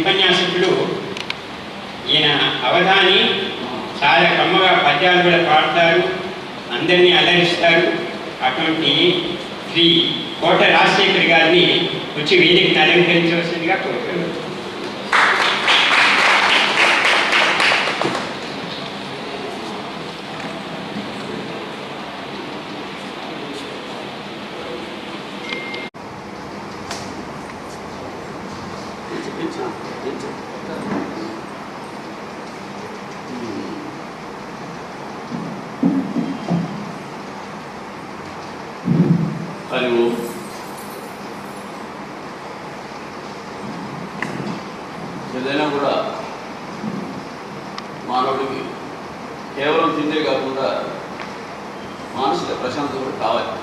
ఉపన్యాసకులు ఈయన అవధాని చాలా కమ్మగా పద్యాలు కూడా పాడతారు, అందరినీ అలరిస్తారు. అటువంటి శ్రీ కోట రాజశేఖర్ గారిని వచ్చి వేదికను అలంకరించవలసిందిగా కోరుతున్నాను. హలో, ఏదైనా కూడా మానవుడికి కేవలం తిండే కాకుండా మానసిక ప్రశాంతత కూడా కావాలి.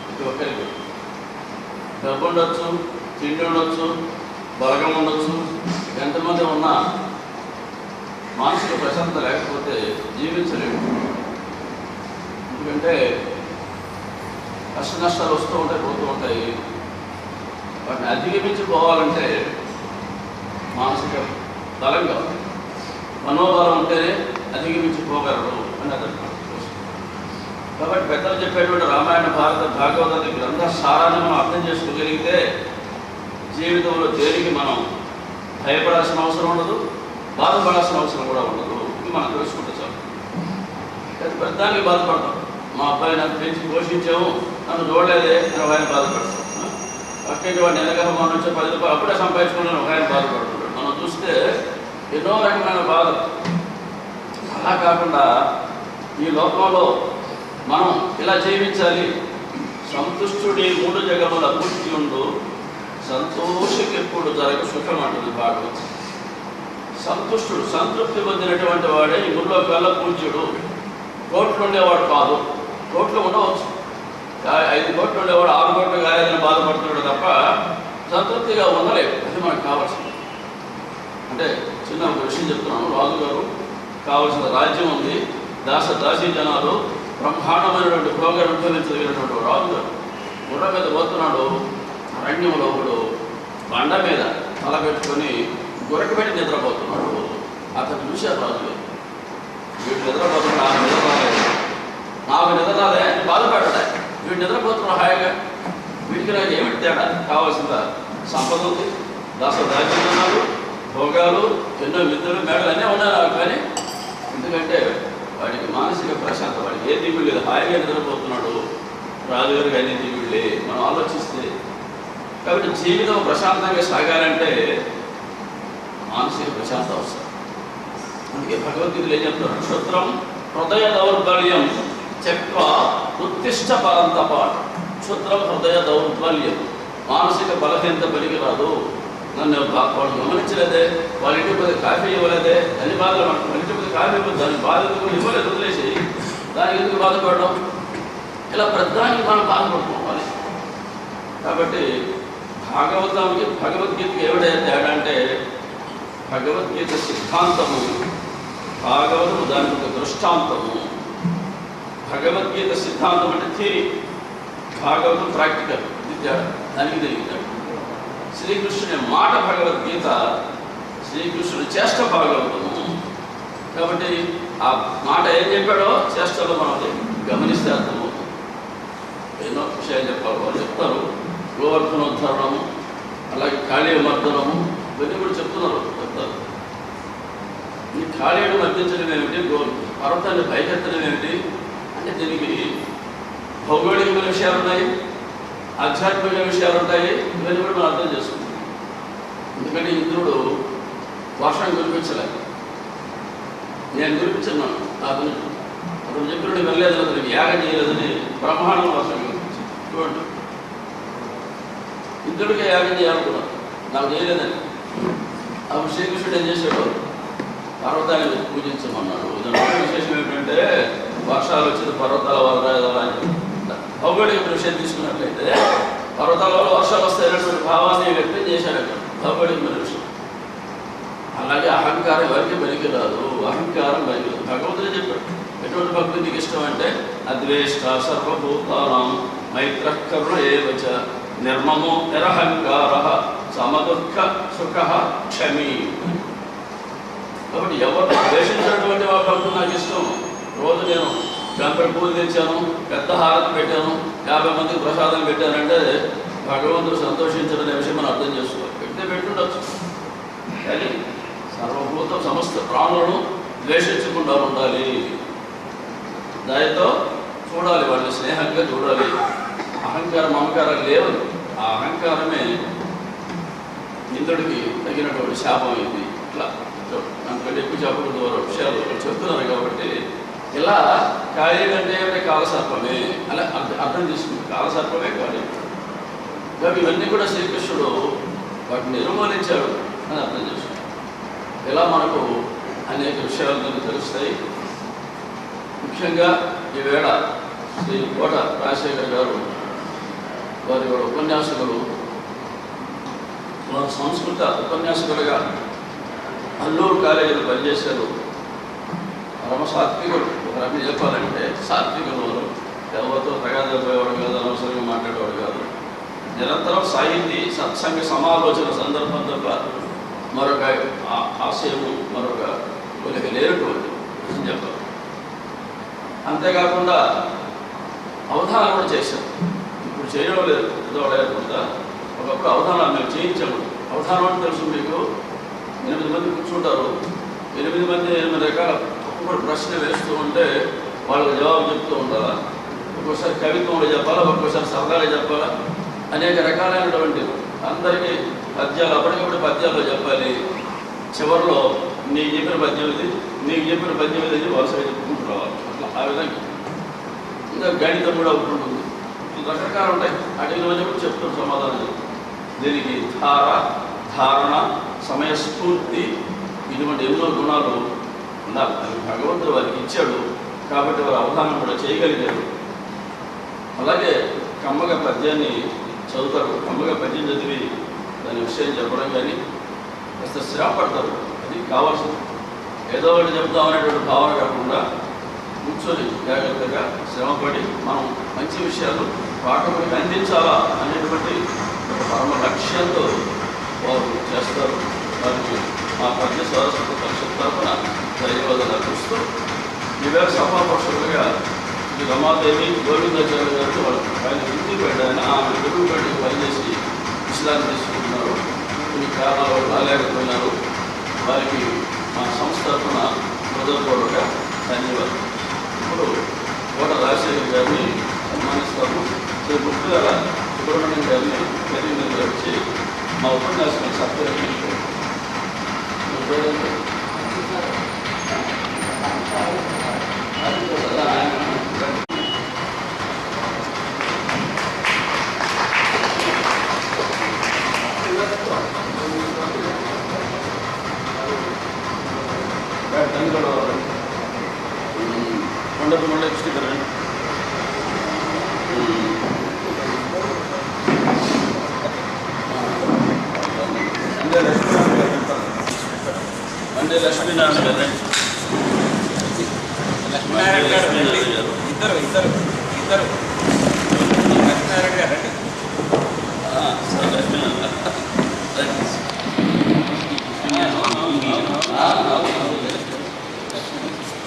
ప్రతి ఒక్కరికి డబ్బు ఉండొచ్చు, తిండి ఉండొచ్చు, బలగం ఉండొచ్చు, ఎంతమంది ఉన్నా మానసిక ప్రశాంతత లేకపోతే జీవించలేము. ఎందుకంటే కష్ట నష్టాలు వస్తూ ఉంటాయి, పోతూ ఉంటాయి. వాటిని అధిగమించి పోవాలంటే మానసిక బలం కావాలి. మనోబలం ఉంటేనే అధిగమించి పోగలరు అని అర్థం. కాబట్టి పెద్దలు చెప్పేటువంటి రామాయణ, భారత, భాగవతాది గ్రంథ సారాన్ని మనం అర్థం చేసుకోగలిగితే జీవితంలో దేనికి మనం భయపడాల్సిన అవసరం ఉండదు, బాధపడాల్సిన అవసరం కూడా ఉండదు. ఇది మనం తెలుసుకుంటే చాలు. పెద్దానికి బాధపడతాం. మా అబ్బాయి నన్ను పెంచి పోషించాము, నన్ను చూడలేదే అని ఒక ఆయన బాధపడతాం. పక్కింటి వాడిని ఎనగల మన నుంచి 10 రూపాయలు అప్పుడే సంపాదించుకున్నాను ఒక ఆయన బాధపడుతున్నాడు. మనం చూస్తే ఎన్నో రకమైన బాధలు. అలా కాకుండా ఈ లోకంలో మనం ఇలా జీవించాలి. సంతుష్టుడి 3 జగముల పూర్తి ఉండు, సంతోషకి ఎప్పుడు జరగ సుఖం అంటుంది భాగవతం. సంతుష్టుడు, సంతృప్తి పొందినటువంటి వాడే ఈ ఊళ్ళోకి వెళ్ళ పూజ్యుడు. కోట్లు ఉండేవాడు కాదు, కోట్లు ఉండవచ్చు, 5 కోట్లు ఉండేవాడు 6 కోట్లు కాలేదని బాధపడుతున్నాడు తప్ప సంతృప్తిగా ఉండలేదు. అది మనకు కావాల్సింది. అంటే చిన్న ఒక విషయం చెప్తున్నాను. రాజుగారు కావాల్సిన రాజ్యం ఉంది, దాసీ జనాలు, బ్రహ్మాండమైనటువంటి భోగాన్ని అనుభవించగలిగినటువంటి రాజుగారు గుర్ర మీద పోతున్నాడు. అరణ్యంలో ఒకడు బండ మీద తల పెట్టుకొని గుర్రకు పెట్టి నిద్రపోతున్నాడు. అతను చూశారు రాజుగారు. వీడు నిద్రపోతున్నాడు, నాకు నిద్ర రాలేదు, నాకు నిద్ర రాలే అని బాధపడ్డా. వీడు నిద్రపోతున్నాడు హాయిగా. వీటికి నాకు ఏమిటి తేడా? కావాల్సిన సంపద ఉంది, దాసదాజ్యాలు, భోగాలు, ఎన్నో విద్యలు, మేడలు అన్నీ ఉన్నాయి నాకు. కానీ ఎందుకంటే వాడికి మానసిక ప్రశాంతత, వాడికి ఏ దిగులు లేదు, హాయిగా నిద్రపోతున్నాడు. రాజుగారికి అన్ని దిగుళ్ళే మనం ఆలోచిస్తే. కాబట్టి జీవితం ప్రశాంతంగా సాగాలంటే మానసిక ప్రశాంతత అవసరం. అందుకే భగవద్గీతలు ఏం చెప్తారు? క్షుద్రం హృదయ దౌర్బల్యం చక్వ ఉత్తిష్ట పరంతప. క్షుద్రం హృదయ దౌర్బల్యం, మానసిక బలహీనత పలికి రాదు. నన్ను వాడు గమనించలేదే, వాళ్ళ ఇంటికి పోతే కాఫీ ఇవ్వలేదే అని బాధలు. వాళ్ళ ఇంటికి పోతే కాఫీ ఇవ్వదు, దానికి బాధ ఎందుకు ఇవ్వలేదు, వదిలేసి దానికి ఎందుకు బాధపడడం? ఇలా ప్రధానికి మనం బాధపడుకోవాలి. కాబట్టి భగవద్గీతకి ఏమిటైతే తేడా అంటే భగవద్గీత సిద్ధాంతము, భాగవతము దానికి ఒక దృష్టాంతము. భగవద్గీత సిద్ధాంతం అంటే థియరీ, భాగవతం ప్రాక్టికల్. ఇది దానికి తెలియదు. శ్రీకృష్ణుని మాట భగవద్గీత, శ్రీకృష్ణుని చేష్ట భాగవతము. కాబట్టి ఆ మాట ఏం చెప్పాడో చేష్టలో మనం గమనిస్తే అర్థమవుతుంది. ఎన్నో విషయాలు చెప్పాలి, వాళ్ళు చెప్తారు. గోవర్ధనోద్ధరణము, అలాగే కాళీయమర్దనము, ఇవన్నీ కూడా చెప్తారు. ఈ కాళీయుడు మర్దించడం ఏమిటి, పర్వతాన్ని పైకెత్తడం ఏమిటి అంటే దీనికి భౌగోళికమైన విషయాలు ఉన్నాయి, ఆధ్యాత్మిక విషయాలు ఉంటాయి. ఇవన్నీ కూడా మనం అర్థం చేసుకుంటాం. ఎందుకంటే ఇంద్రుడు వర్షం కురిపించలేదు, నేను కురిపించున్నాను. అతను చెప్పినట్టు వెళ్ళలేదు, అతనికి యాగం చేయలేదని బ్రహ్మాండం వర్షం కురిపించాను. చూడండి, ఇంద్రుడికి యాగం చేయాలనుకున్నాను, నాకు చేయలేదని. అప్పుడు శ్రీకృష్ణుడు ఏం చేశాడు? పర్వతాన్ని పూజించమన్నాడు. దాని విశేషం ఏమిటంటే వర్షాలు వచ్చింది, పర్వతాల వల్ల భౌగోళిక విషయం తీసుకున్నట్లయితే పర్వతాల వల్ల వర్షాలు వస్తాయనేటువంటి భావాన్ని వ్యక్తం చేశాడు అక్కడ. భౌగోళికమైన విషయం. అలాగే అహంకారం ఎవరికి పనికి రాదు, అహంకారం పనికి రాదు. భగవంతుడే చెప్పాడు. ఎటువంటి భక్తులు నీకు ఇష్టం అంటే అద్వేష్ట సర్వభూతానాం మైత్ర కరుణ ఏవచ నిర్మమో నిరహంకార సమదుఃఖ సుఖ క్షమి. కాబట్టి ఎవరు ద్వేషించినటువంటి వాళ్ళంటూ నాకు ఇష్టం. రోజు నేను గంపడి పూలు తెచ్చాను, పెద్ద హారతి పెట్టాను, 50 మందికి ప్రసాదం పెట్టానంటే భగవంతుడు సంతోషించడనే విషయం మనం అర్థం చేసుకోవాలి. పెట్టుండొచ్చు, కానీ సర్వభూతం సమస్త ప్రాణులను ద్వేషించకుండా ఉండాలి. దయతో చూడాలి, వాళ్ళని స్నేహంగా చూడాలి. అహంకారం మమకారం లేవు. ఆ అహంకారమే ఇంద్రుడికి తగినటువంటి శాపం అయింది. ఇట్లా అంతకంటే ఎక్కువ చెప్పకూడదు విషయాలు చెప్తున్నారు. కాబట్టి ఇలా కాళీ అంటే కాలసర్పమే అలా అర్థం చేసుకుంది. కాలసర్పమే కాళీ. కాబట్టి ఇవన్నీ కూడా శ్రీకృష్ణుడు వాటిని నిర్మూలించాడు అని అర్థం చేసుకుంటాం. ఇలా మనకు అనేక విషయాలు తెలుస్తాయి. ముఖ్యంగా ఈవేళ శ్రీ కోట రాజశేఖర్ గారు వారి ఉపన్యాసకులు, వారు సంస్కృత ఉపన్యాసకులుగా అల్లూరు కాలేజీలో పనిచేశారు. పరమ సాత్వికులు. ఒక రకంగా చెప్పాలంటే సాత్వికులు. వారు ఎవరితో తగాదపోయేవాడు కాదు, అనవసరంగా మాట్లాడేవాడు కాదు. నిరంతరం సాహితీ సత్సంగ సమాలోచన సందర్భం తప్ప మరొక ఆశయము మరొక కొలిక లేనటువంటి చెప్పాలి. అంతేకాకుండా అవధానం కూడా చేశాం. ఇప్పుడు చేయడం లేదు, పెద్దవాళ్ళకుండా. ఒకప్పుడు అవధానాలు మేము చేయించాము. అవధానం అంటే తెలుసు మీకు, 8 మంది కూర్చుంటారు. 8 మంది 8 రకాల ఒక్కొక్కటి ప్రశ్న వేస్తూ ఉంటే వాళ్ళకి జవాబు చెప్తూ ఉండాలా. ఒక్కోసారి కవిత్వంలో చెప్పాలా, ఒక్కోసారి సరదాగా చెప్పాలా. అనేక రకాలైనటువంటి అందరికీ పద్యాలు అప్పటికప్పుడు పద్యాల్లో చెప్పాలి. చివరిలో నీకు చెప్పిన పద్యం ఇది, నీకు చెప్పిన పద్యం ఇది వరుసగా చెప్పుకుంటూ రావాలి. అట్లా ఆ విధంగా. ఇంకా గణితం కూడా ఒకటి ఉంటుంది. రకరకాలు ఉంటాయి. అడిగిన రోజు కూడా చెప్తాం సమాధానం. దీనికి ధారణ, సమయస్ఫూర్తి, ఇటువంటి ఎన్నో గుణాలు ఉండాలి. అది భగవంతుడు వారికి ఇచ్చాడు. కాబట్టి వారు అవధానం కూడా చేయగలిగారు. అలాగే కమ్మగా పద్యాన్ని చదువుతారు. కమ్మగా పద్యం చదివి దాని విషయం చెప్పడం కానీ కాస్త శ్రమ పడతారు. అది కావాల్సింది. ఏదో ఒకటి చెప్తామనేటువంటి భావన కాకుండా కూర్చొని జాగ్రత్తగా శ్రమపడి మనం మంచి విషయాలు పాఠకుడికి అందించాలా అనేటువంటి పరమ లక్ష్యంతో వారు చేస్తారు. వారికి మా పద్య సరస్వతి పరిషత్ తరఫున ధన్యవాదాలు అర్పిస్తూ ఈవేళ సభాపక్షులుగా శ్రీ రమాదేవి గోవిందాచార్య గారు ఆయన వృత్తిపేట ఆమె గురువుపేటకి పనిచేసి విశ్రాంతి తీసుకుంటున్నారు. కొన్ని కారణాలు రాలేకపోయినారు. వారికి మా సంస్థ తరఫున హృదయపూర్వక ధన్యవాదాలు. ఇప్పుడు కోట రాజశేఖర్ గారిని సన్మానిస్తాము. శ్రీ ముఖ్యాల సుబ్రహ్మణ్యం గారిని ప్రతినిధిగా వచ్చి మా ఉపన్యాసం సత్కరించారు. కొండపల్లి స్టిక్కర్ అంటే లక్ష్మీనారాయణ గారు ఇద్దరు లక్ష్మీనారాయణ గారు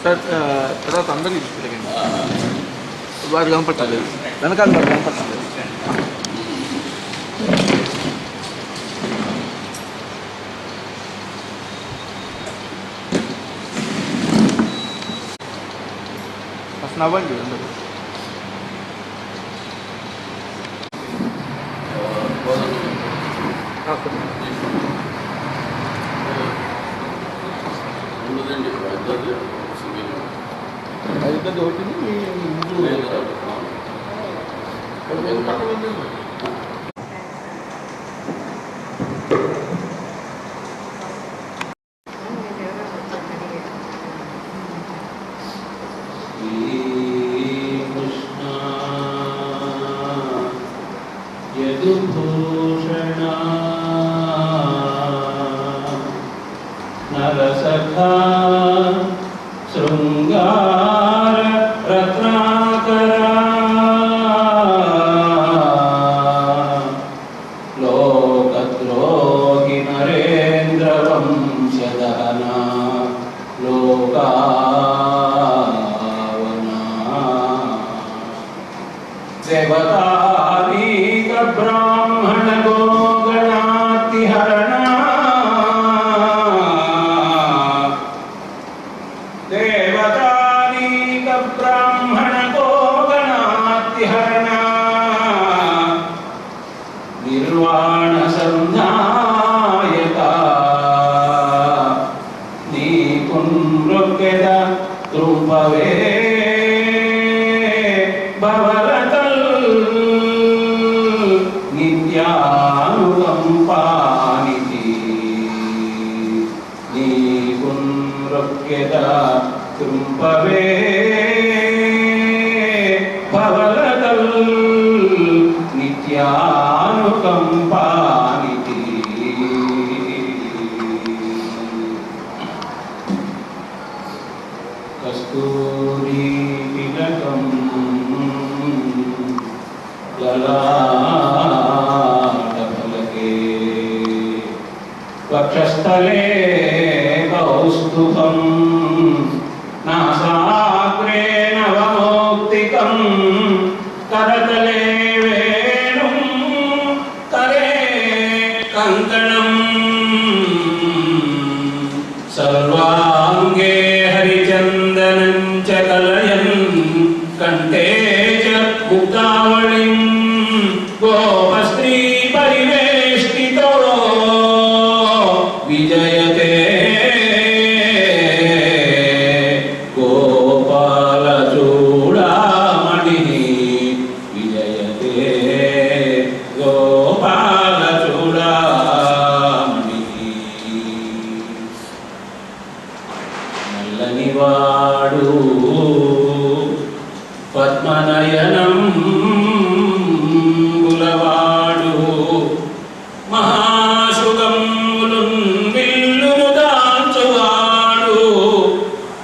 సార్ తర్వాత అందరికీ తీసుకెళ్ళండి. వారు కనపట్టలేదు, వెనకాల వారు కనపట్టలేదు. అసలు నవ్వండి అందరూ. ఇద్దరు ఒకటి యదుభూషణా నరసఖా శృంగార రత్నాకరా లోకద్రోహ ब्राह्मण गोगणातिहरणा देवतानीक ब्राह्मण गोगणातिहरणा निर्वाण संधायका नीकुन्नृक्यद त्रुम्पवे भवरतल नित्यानुकंपानिति नीकुन्नृक्यद त्रुम्पवे भवरतल नित्यानुकंपानिति कस्तूरी तिलकं ललाटफलके वक्षस्थले कौस्तुभं नासाग्रे नवमौक्तिकं करतले वेणुं करे कङ्कणम् सर्वाङ्गे हरिचन्दनं च कलयन् कण्ठे च मुक्तावलिं गोपस्त्री परिवेष्टितो विजयते गोपालचूडामणिः विजयते गोपालचूडामणिः నల్లనివాడు పద్మనయనం గులవాడు మహాశుగములున్ విల్లును దాల్చువాడు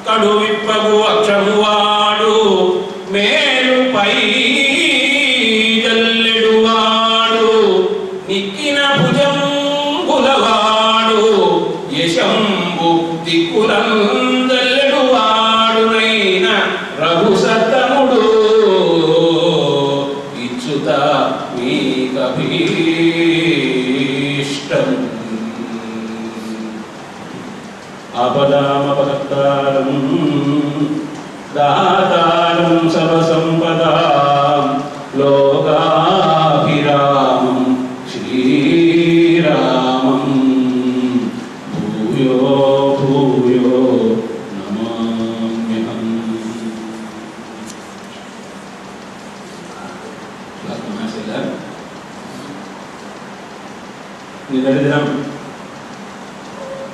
కడు విప్పగు అక్షమువాడు మేలుపై జల్లెడువాడు నిక్కిన భుజం గులవాడు యశంబు దిక్కులందల్లెడు వాడునైన రఘుసత్తముడు ఇచ్చుత మీకభీష్టం ఆపదామపహర్తారం దాతారం సర్వసంపదాం లోకాభిరామం శ్రీరామం భూయో భూయో నమామ్యహం. నిన్నటి దినం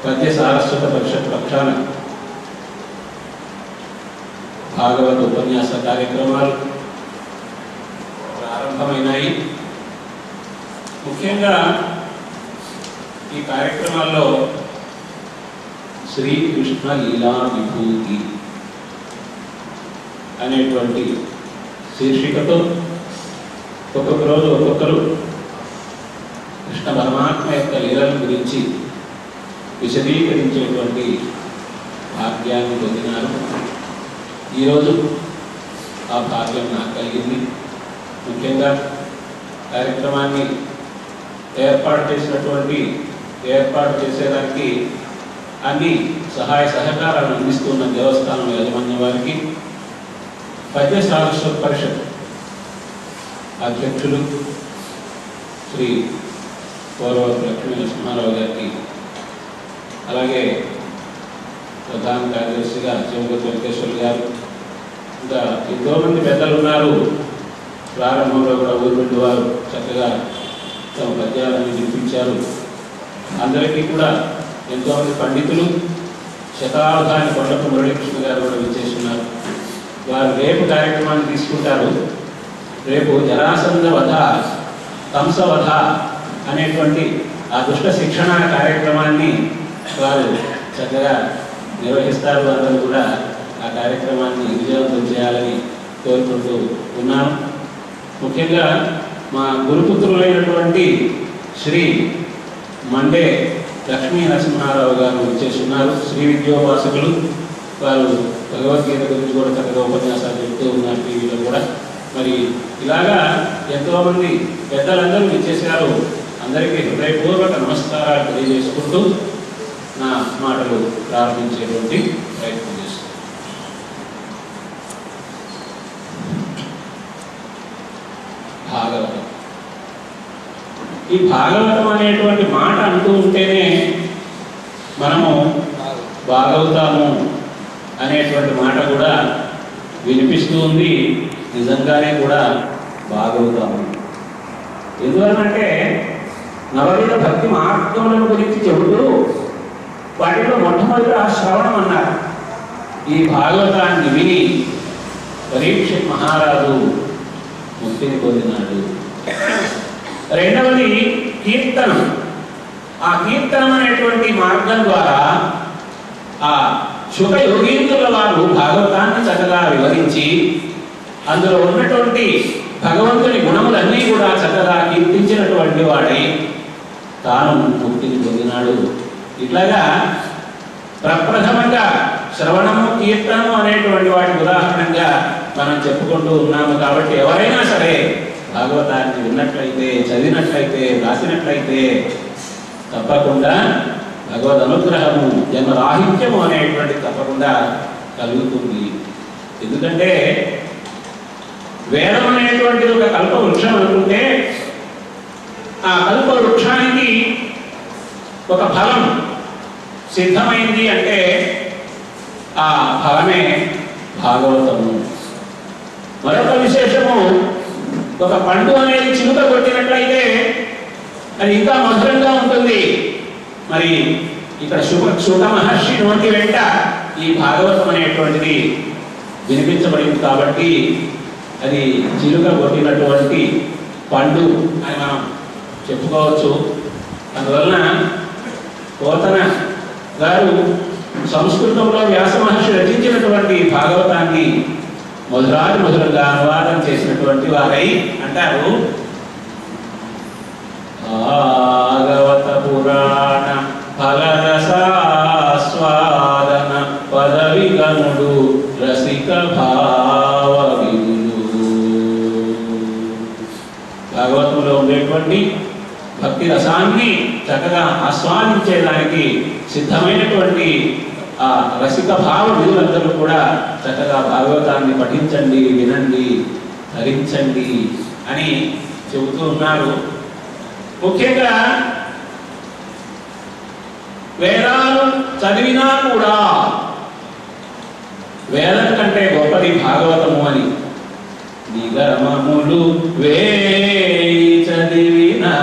పద్య సారస్వత పరిషత్ పక్షాన భాగవత ఉపన్యాస కార్యక్రమాలు ప్రారంభమైనాయి. ముఖ్యంగా ఈ కార్యక్రమాల్లో శ్రీకృష్ణ లీలా విభూతి అనేటువంటి శీర్షికతో ఒక్కొక్క రోజు ఒక్కొక్కరు కృష్ణ పరమాత్మ యొక్క లీలల గురించి విశదీకరించేటువంటి భాగ్యాన్ని పొందినారు. ఈరోజు ఆ భాగ్యం నాకు కలిగింది. ముఖ్యంగా కార్యక్రమాన్ని ఏర్పాటు చేసేదానికి అన్ని సహాయ సహకారాలు అందిస్తున్న దేవస్థానం యాజమాన్య వారికి, పద్య సారస్వత పరిషత్ అధ్యక్షులు శ్రీ పూర్వవతి లక్ష్మీ నరసింహారావు గారికి, అలాగే ప్రధాన కార్యదర్శిగా శివగతి వెంకటేశ్వర గారు, ఇంకా ఎంతోమంది పెద్దలు ఉన్నారు. ప్రారంభంలో కూడా ఊరుబెట్టి వారు చక్కగా తమ పద్యాలను వినిపించారు. అందరికీ కూడా ఎంతోమంది పండితులు, శతావధాని కొండపు మురళీకృష్ణ గారు కూడా విచ్చేస్తున్నారు. వారు రేపు కార్యక్రమాన్ని తీసుకుంటారు. రేపు జరాసంధ వధ, కంసవధ అనేటువంటి ఆ దుష్ట శిక్షణ కార్యక్రమాన్ని వారు చక్కగా నిర్వహిస్తారు. అందరూ కూడా ఆ కార్యక్రమాన్ని విజయవంతం చేయాలని కోరుకుంటూ ఉన్నాను. ముఖ్యంగా మా గురుపుత్రులైనటువంటి శ్రీ మండే లక్ష్మీ నరసింహారావు గారు చేస్తున్నారు. శ్రీ విద్యోపాసకులు. వారు భగవద్గీత గురించి కూడా చక్కగా ఉపన్యాసాలు చెప్తూ ఉన్నారు టీవీలో కూడా. మరి ఇలాగా ఎంతోమంది పెద్దలందరూ ఇచ్చేసారు. అందరికీ హృదయపూర్వక నమస్కారాలు తెలియజేసుకుంటూ నా మాటలు ప్రారంభించేటువంటి ప్రయత్నం చేస్తాను. భాగవతం. ఈ భాగవతం అనేటువంటి మాట అంటూ ఉంటేనే మనము భాగవతాము అనేటువంటి మాట కూడా వినిపిస్తూ ఉంది. నిజంగానే కూడా భాగవతాము. ఎందువలనంటే నవవిధ భక్తి మార్గములను గురించి చెబుతూ వాటిలో మొట్టమొదటి ఆ శ్రవణం అన్నారు. ఈ భాగవతాన్ని విని పరీక్షిత్ మహారాజు ముక్తిని పొందినాడు. రెండవది కీర్తనం. ఆ కీర్తనం అనేటువంటి మార్గం ద్వారా ఆ శుక యోగీంద్రుల వారు భాగవతాన్ని చక్కగా వివరించి అందులో ఉన్నటువంటి భగవంతుని గుణములన్నీ కూడా చక్కగా కీర్తించినటువంటి వాడై తాను ముక్తిని పొందినాడు. ఇట్లాగా ప్రప్రథమంగా శ్రవణము కీర్తనము అనేటువంటి వాటి ఉదాహరణగా మనం చెప్పుకుంటూ ఉన్నాము. కాబట్టి ఎవరైనా సరే భాగవతాన్ని విన్నట్లయితే, చదివినట్లయితే, రాసినట్లయితే తప్పకుండా భగవద్ అనుగ్రహము, జన్మరాహిత్యము అనేటువంటి తప్పకుండా కలుగుతుంది. ఎందుకంటే వేదం అనేటువంటిది ఒక కల్ప వృక్షం అనుకుంటే ఆ కల్ప వృక్షానికి ఒక ఫలం సిద్ధమైంది అంటే ఆ ఫలమే భాగవతము. మరొక విశేషము, ఒక పండు అనేది చిలుక కొట్టినట్లయితే అది ఇంకా మధురంగా ఉంటుంది. మరి ఇక్కడ శుక మహర్షి నోటి వెంట ఈ భాగవతం అనేటువంటిది వినిపించబడింది కాబట్టి అది చిలుక కొట్టినటువంటి పండు అని మనం చెప్పుకోవచ్చు. అందువలన పోతన గారు సంస్కృతంలో వ్యాస మహర్షి రచించినటువంటి భాగవతాన్ని మధురంగా అనువాదం చేసినటువంటి వారై అంటారు, భాగవత పురాణ ఫలరసాస్వాదన పదవి గనుడు రసిక భావ వినుడు. భాగవతంలో ఉండేటువంటి భక్తి రసాన్ని చక్కగా ఆస్వాదించేదానికి సిద్ధమైనటువంటి ఆ రసిక భావ విధులందరూ కూడా చక్కగా భాగవతాన్ని పఠించండి, వినండి, ధరించండి అని చెబుతూ ఉన్నారు. ముఖ్యంగా వేదాలు చదివినా కూడా వేదం కంటే గొప్పది భాగవతము అని. నిగమములు వేయి చదివినా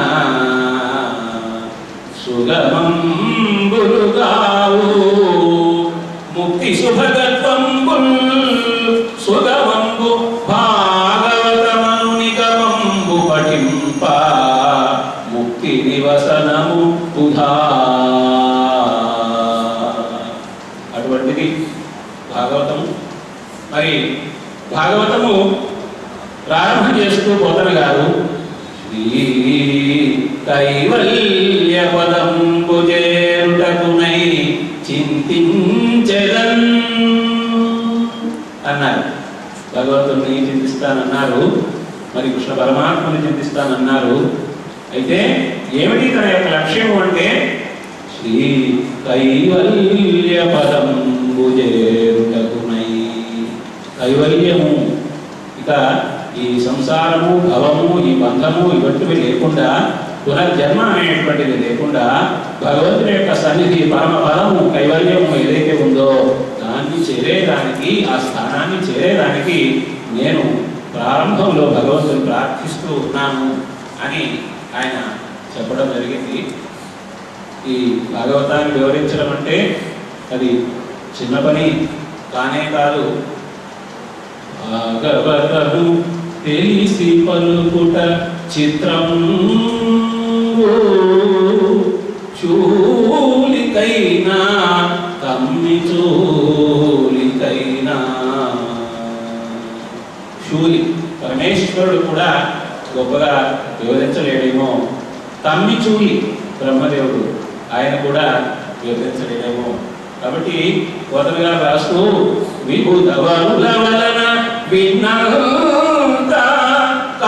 సుగమంబులుగావు ముక్తి శుభగత్వంబుల్ సుగమంబు భాగవతమను నిగమంబు పఠింప ముక్తి నివసనము ఉధా. అటువంటిది భాగవతము. మరి భాగవతము ప్రారంభం చేస్తూ పోతన గారు శ్రీ కైవల్య పదంబు చేరుటకునై చింతించెదన్ అన్నారు. భగవంతుని చింతిస్తానన్నారు, మరి కృష్ణ పరమాత్మని చింతిస్తానన్నారు. అయితే ఏమిటి తన యొక్క లక్ష్యము అంటే శ్రీ కైవల్య పదంబు చేరుటకునై. కైవల్యము, ఇక ఈ సంసారము, భవము, ఈ బంధము ఇటువంటివి లేకుండా, పునర్జన్మ అనేటువంటిది లేకుండా భగవంతుని యొక్క సన్నిధి, పరమ పదము, కైవల్యము ఏదైతే ఉందో దాన్ని చేరేదానికి, ఆ స్థానాన్ని చేరేదానికి నేను ప్రారంభంలో భగవంతుని ప్రార్థిస్తూ ఉన్నాను అని ఆయన చెప్పడం జరిగింది. ఈ భాగవతాన్ని వివరించడం అంటే అది చిన్న పని కానే కాదు. భాగవతము తెలిసి పలుకుట చిత్రం చూలికైనా తమ్మి చూలికైనా. శూలి పరమేశ్వరుడు కూడా గొప్పగా వివరించలేడేమో, తమ్మి చూలి బ్రహ్మదేవుడు ఆయన కూడా వివరించలేడేమో. కాబట్టి కోతలుగా రాస్తూ విభూతవరుల వలన విన్నంత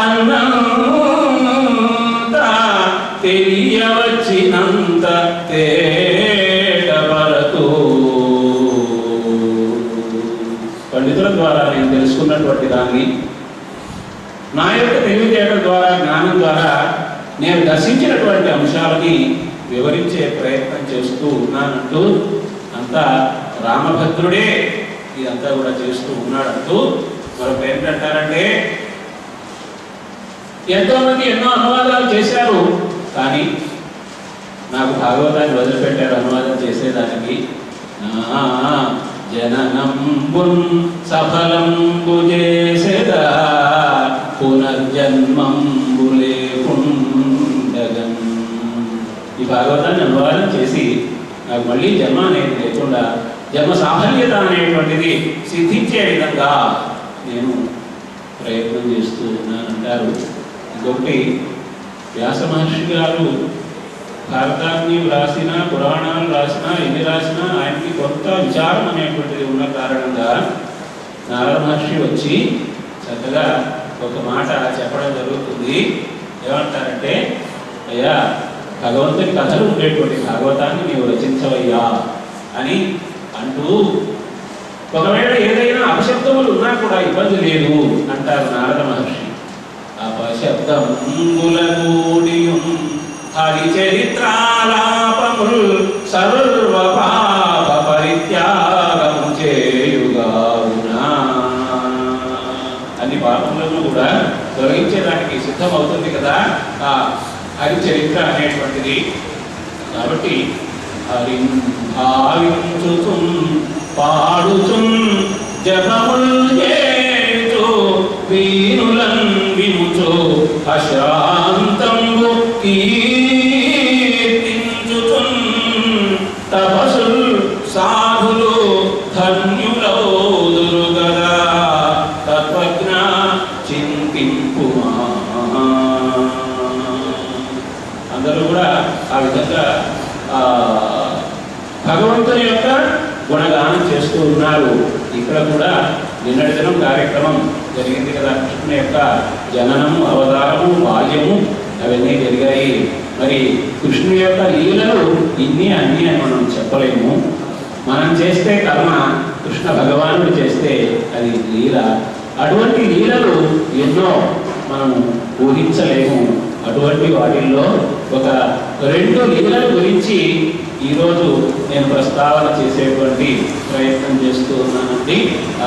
అన్నంత తెలియవచ్చినంత తేటపరతూ పండితుల ద్వారా నేను తెలుసుకున్నటువంటి దాన్ని నా యొక్క తెలివితేటల ద్వారా జ్ఞానం ద్వారా నేను దర్శించినటువంటి అంశాలని వివరించే ప్రయత్నం చేస్తూ ఉన్నానంటూ అంతా రామభద్రుడే ఇదంతా కూడా చేస్తూ ఉన్నాడంటూ మరొక ఏంటంటారంటే ఎంతోమంది ఎన్నో అనువాదాలు చేశారు, కానీ నాకు భాగవతాన్ని వదిలిపెట్టారు అనువాదం చేసేదానికి. జననంబున్ సఫలంబు చేసేదా పునర్జన్మంబు లేకుండగన్. ఈ భాగవతాన్ని అనువాదం చేసి నాకు మళ్ళీ జన్మ అనేది లేకుండా జన్మ సాఫల్యత అనేటువంటిది సిద్ధించే విధంగా నేను ప్రయత్నం చేస్తూ ఉన్నానంటారు. ఇంకొకటి వ్యాస మహర్షి గారు భారతాన్ని రాసిన పురాణాలు రాసినా ఎన్ని రాసినా ఆయనకి కొంత విచారం అనేటువంటిది ఉన్న కారణంగా నారద మహర్షి వచ్చి చక్కగా ఒక మాట చెప్పడం జరుగుతుంది. ఏమంటారంటే, అయ్యా భగవంతుని కథలు ఉండేటువంటి భాగవతాన్ని నీవు రచించవయ్యా అని అంటూ, ఒకవేళ ఏదైనా అపశబ్దములు ఉన్నా కూడా ఇబ్బంది లేదు అంటారు నారద మహర్షి. అపశబ్దములూడియం హరిచరిత్రాలాపముల్ సర్వ పాప పరిత్యాగము చేయుగావునా. అన్ని పాపములను కూడా తొలగించేదానికి సిద్ధమవుతుంది కదా ఆ హరిచరిత్ర అనేటువంటిది. కాబట్టి భావించుతు పాడుచున్ జపముల్ చేయుచు వీనులన్ వినుచు అశ్రాంతంబు కీర్తించుచున్ తపసుల్ సాధులు ధన్యులౌదురు గదా తత్వజ్ఞ చింతింపుమా. అందరూ కూడా ఆ విధంగా భగవంతుని యొక్క గుణగానం చేస్తూ ఉన్నారు. ఇక్కడ కూడా నిన్నటి దినం కార్యక్రమం జరిగింది కదా, కృష్ణుని యొక్క జననము, అవతారము, బాల్యము అవన్నీ జరిగాయి. మరి కృష్ణుని యొక్క లీలలు ఇన్ని అన్ని అని మనం చెప్పలేము. మనం చేస్తే కర్మ, కృష్ణ భగవానుడు చేస్తే అది లీల. అటువంటి లీలలు ఎన్నో మనము ఊహించలేము. అటువంటి వాటిల్లో ఒక 2 లీలల గురించి ఈరోజు నేను ప్రస్తావన చేసేటువంటి ప్రయత్నం చేస్తూ ఉన్నానండి.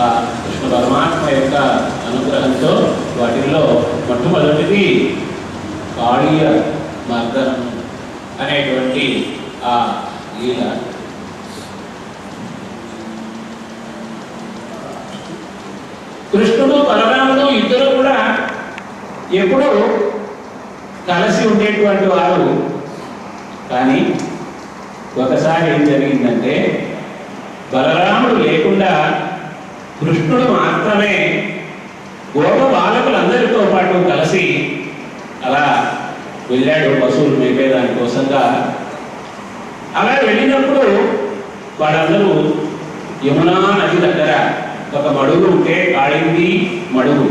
ఆ కృష్ణ పరమాత్మ యొక్క అనుగ్రహంతో వాటిల్లో మొట్టమొదటిది కాళీయ మర్దనం అనేటువంటి ఆ లీల. కృష్ణుడు బలరాముడు ఇద్దరు కూడా ఎప్పుడూ కలిసి ఉండేటువంటి వారు. కానీ ఒకసారి ఏం జరిగిందంటే, బలరాముడు లేకుండా కృష్ణుడు మాత్రమే గోప బాలకులందరితో పాటు కలిసి అలా వెళ్ళాడు పశువులు మేపేదాని కోసంగా. అలా వెళ్ళినప్పుడు వాళ్ళందరూ యమునా నది దగ్గర ఒక మడుగు ఉంటే, కాళింది మడుగు,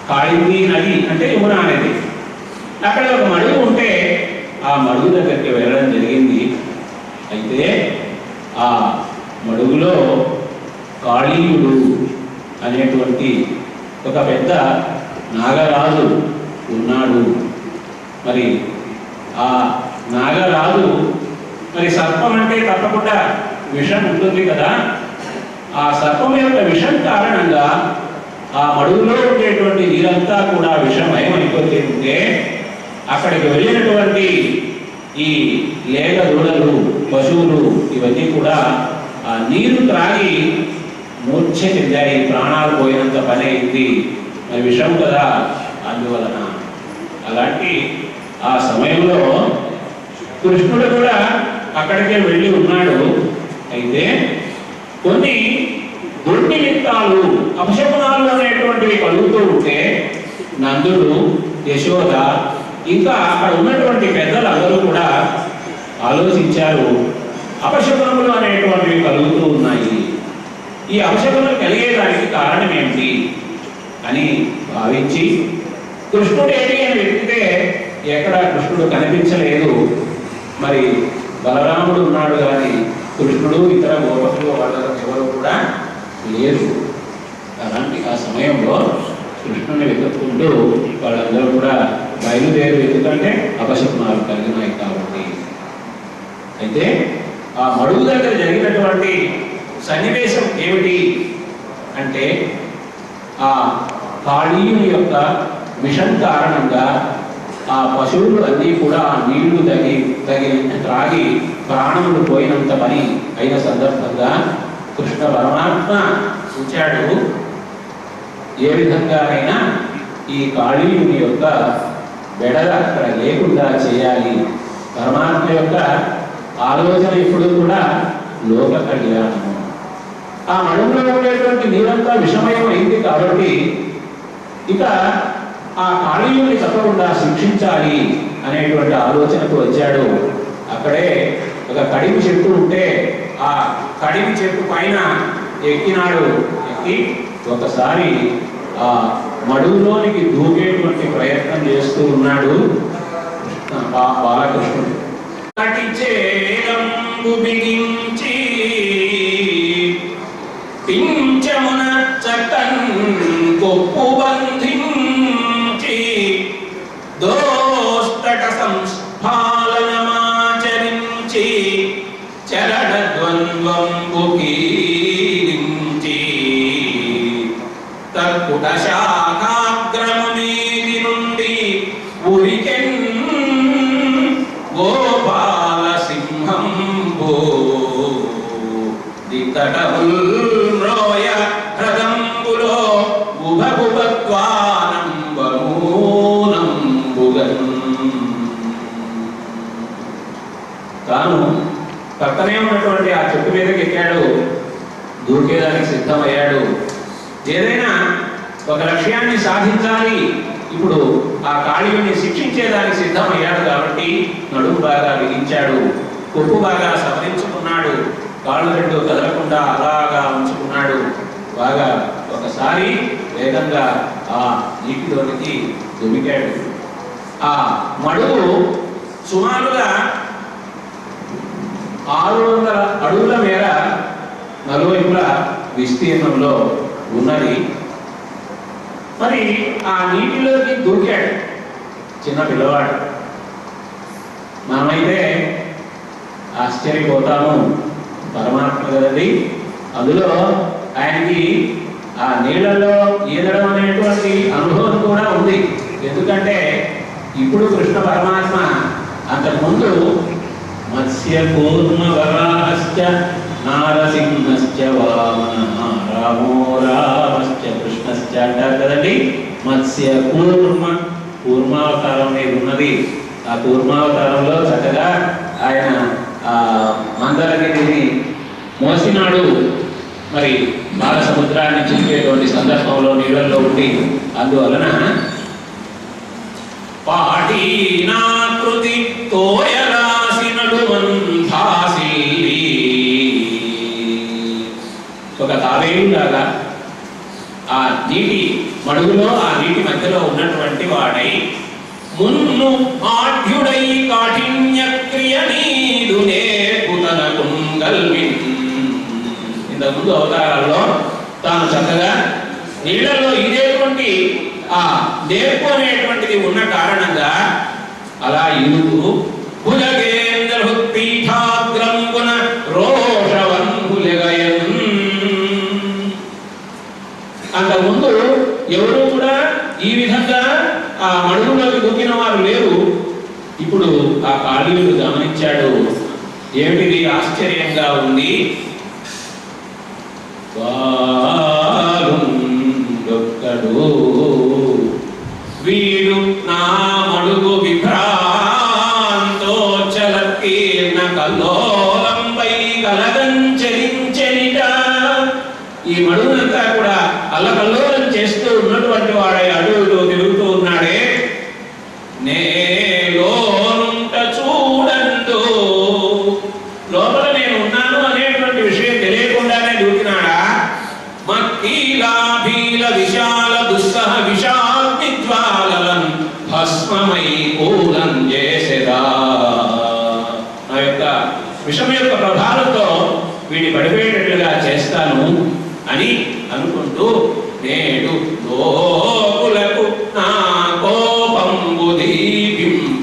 కాళింది నది అంటే యమునా నది, అక్కడ ఒక మడుగు ఉంటే ఆ మడుగు దగ్గరికి వెళ్ళడం జరిగింది. అయితే ఆ మడుగులో కాళీయుడు అనేటువంటి ఒక పెద్ద నాగరాజు ఉన్నాడు. మరి ఆ నాగరాజు, మరి సర్పం అంటే తప్పకుండా విషం ఉంటుంది కదా, ఆ సర్పం యొక్క విషం కారణంగా ఆ మడుగులో ఉండేటువంటి నీరంతా కూడా విషమయమైపోతే ఉంటే అక్కడికి వెళ్ళినటువంటి ఈ లేగ దూడలు, పశువులు ఇవన్నీ కూడా ఆ నీరు త్రాగి మూర్ఛ చెందాయి, ప్రాణాలు పోయినంత పని అయింది. మరి విషం కదా అందువలన. అలాంటి ఆ సమయంలో కృష్ణుడు కూడా అక్కడికే వెళ్ళి ఉన్నాడు. అయితే కొన్ని దుర్నిమిత్తాలు, అపశకునాలు అనేటువంటివి కలుగుతూ ఉంటే నందుడు, యశోద ఇంకా అక్కడ ఉన్నటువంటి పెద్దలందరూ కూడా ఆలోచించారు, అపశకునములు అనేటువంటివి కలుగుతూ ఉన్నాయి. ఈ అపశకునలు కలిగేదానికి కారణం ఏమిటి అని భావించి కృష్ణుడేటి అని వెతికితే ఎక్కడ కృష్ణుడు కనిపించలేదు. మరి బలరాముడు ఉన్నాడు కానీ కృష్ణుడు ఇతర గోపకులు వాళ్ళకు ఎవరు కూడా లేరు. అలాంటి ఆ సమయంలో కృష్ణుని వెతుక్కుంటూ వాళ్ళందరూ కూడా బయలుదేరు, ఎందుకంటే అపశకునాలు కలిగినాయి కాబట్టి. అయితే ఆ మడుగు దగ్గర జరిగినటువంటి సన్నివేశం ఏమిటి అంటే, ఆ కాళీయుని యొక్క మిషన్ కారణంగా ఆ పశువులు అన్నీ కూడా ఆ నీళ్లు త్రాగి ప్రాణములు పోయినంత పని అయిన సందర్భంగా కృష్ణ పరమాత్మ చూచాడు, ఏ విధంగానైనా ఈ కాళీయుని యొక్క బెడద అక్కడ లేకుండా చేయాలి. పరమాత్మ యొక్క ఆలోచన ఇప్పుడు కూడా లోక కళ్యాణము. ఆ మడుగులో ఉండేటువంటి నీరంతా విషమయం అయింది కాబట్టి ఇక ఆ కాళీయుని తప్పకుండా శిక్షించాలి అనేటువంటి ఆలోచనకు వచ్చాడు. అక్కడే ఒక కడిమి చెట్టు ఉంటే ఆ కడిమి చెట్టు పైన ఎక్కినాడు. ఎక్కి ఒకసారి ఆ మడుగులోనికి దూకేటువంటి ప్రయత్నం చేస్తూ ఉన్నాడు బాలకృష్ణుడు. బిగించి పింఛమున చట్టన్ కొప్పు బంధించి దోస్తట సంస్ఫాలనమాచరించి చరణ ద్వంద్వంబు కీలించి తక్కుట శాఖాగ్రమునీది నుండి ఉరికెన్ గోపాల సింహంబో దిక్కటముల్రోయ హృదంబులో ఉభగుభత్వానంబనూనంబుగన్. తాను పక్కనే ఉన్నటువంటి ఆ చెట్టు మీదకి ఎక్కాడు, దూకేదానికి సిద్ధమయ్యాడు. ఏదైనా ఒక లక్ష్యాన్ని సాధించాలి, ఇప్పుడు ఆ కాళీయుని శిక్షించేదానికి సిద్ధమయ్యాడు కాబట్టి నడుము బాగా బిగించాడు, కొప్పు బాగా సవరించుకున్నాడు, కాళ్ళు రెండు కదలకుండా అలాగా ఉంచుకున్నాడు. బాగా ఒకసారి వేగంగా ఆ నీటిలోనికి దుమికాడు. ఆ మడుగు సుమారుగా 600 అడుగుల మేర నలువైపుల విస్తీర్ణంలో ఉన్నది. మరి ఆ నీటిలోకి దూకాడు చిన్న పిల్లవాడు. మనమైతే ఆశ్చర్యపోతాము, పరమాత్మ కదండి. అందులో ఆయనకి ఆ నీళ్ళలో ఈదడం అనేటువంటి అనుభవం కూడా ఉంది. ఎందుకంటే ఇప్పుడు కృష్ణ పరమాత్మ అంతకుముందు మత్స్య కూర్మ వరాహశ్చ నారసింహశ్చ వామనః రామో రామశ్చ కృష్ణశ్చ అంటారు కదండి. మత్స్య కూర్మావతారం అనేది ఉన్నది. ఆ కూర్మావతారంలో చక్కగా ఆయన ఆ మందరగిరిని మోసినాడు. మరి బాల సముద్రాన్ని చింపేటువంటి సందర్భంలో నీళ్ళల్లో ఉండి, అందువలన పాటీనాకృతి తోయరాసినడు మంథాసిల్లి, ఒక తావేయులాగా ఆ నీటి మడుగులో ఆ నీటి మధ్యలో ఉన్నటువంటి వాడై మున్ను ఆఢ్యుడై కాఠిన్య క్రియ నీదు నేర్పుతన కుంగల్విన్. ఇంతకుముందు అవతారాల్లో తాను చక్కగా నీళ్లలో ఇదేటువంటి ఆ నేర్పు అనేటువంటిది ఉన్న కారణంగా అలా ఈదుతూ భుజగేంద్ర పీఠాగ్రంబున రోషవన్హులెగయన్. అంతకుముందు ఎవరు కూడా ఈ విధంగా ఆ మడుగులోకి దూకిన వారు లేరు. ఇప్పుడు ఆ కాళీయుడు గమనించాడు, ఏమిటిది ఆశ్చర్యంగా ఉంది. వారుండొక్కడు వీడు నా మడుగు విభ్రాంతోచలకీర్ణ కల్లోలంబై కలగంచలించెనిట. ఈ మడుగునంతా కూడా అల్లకల్లోలం చేస్తూ ఉన్నటువంటి వాడే అడుగులు తిరుగుతూ ఉన్నాడే. నేలోనుంట చూడండు, లోపల నేను ఉన్నాను అనేటువంటి విషయం తెలియకుండానే దూకినాడా. మక్కీలాభీల విశాల దుస్సహ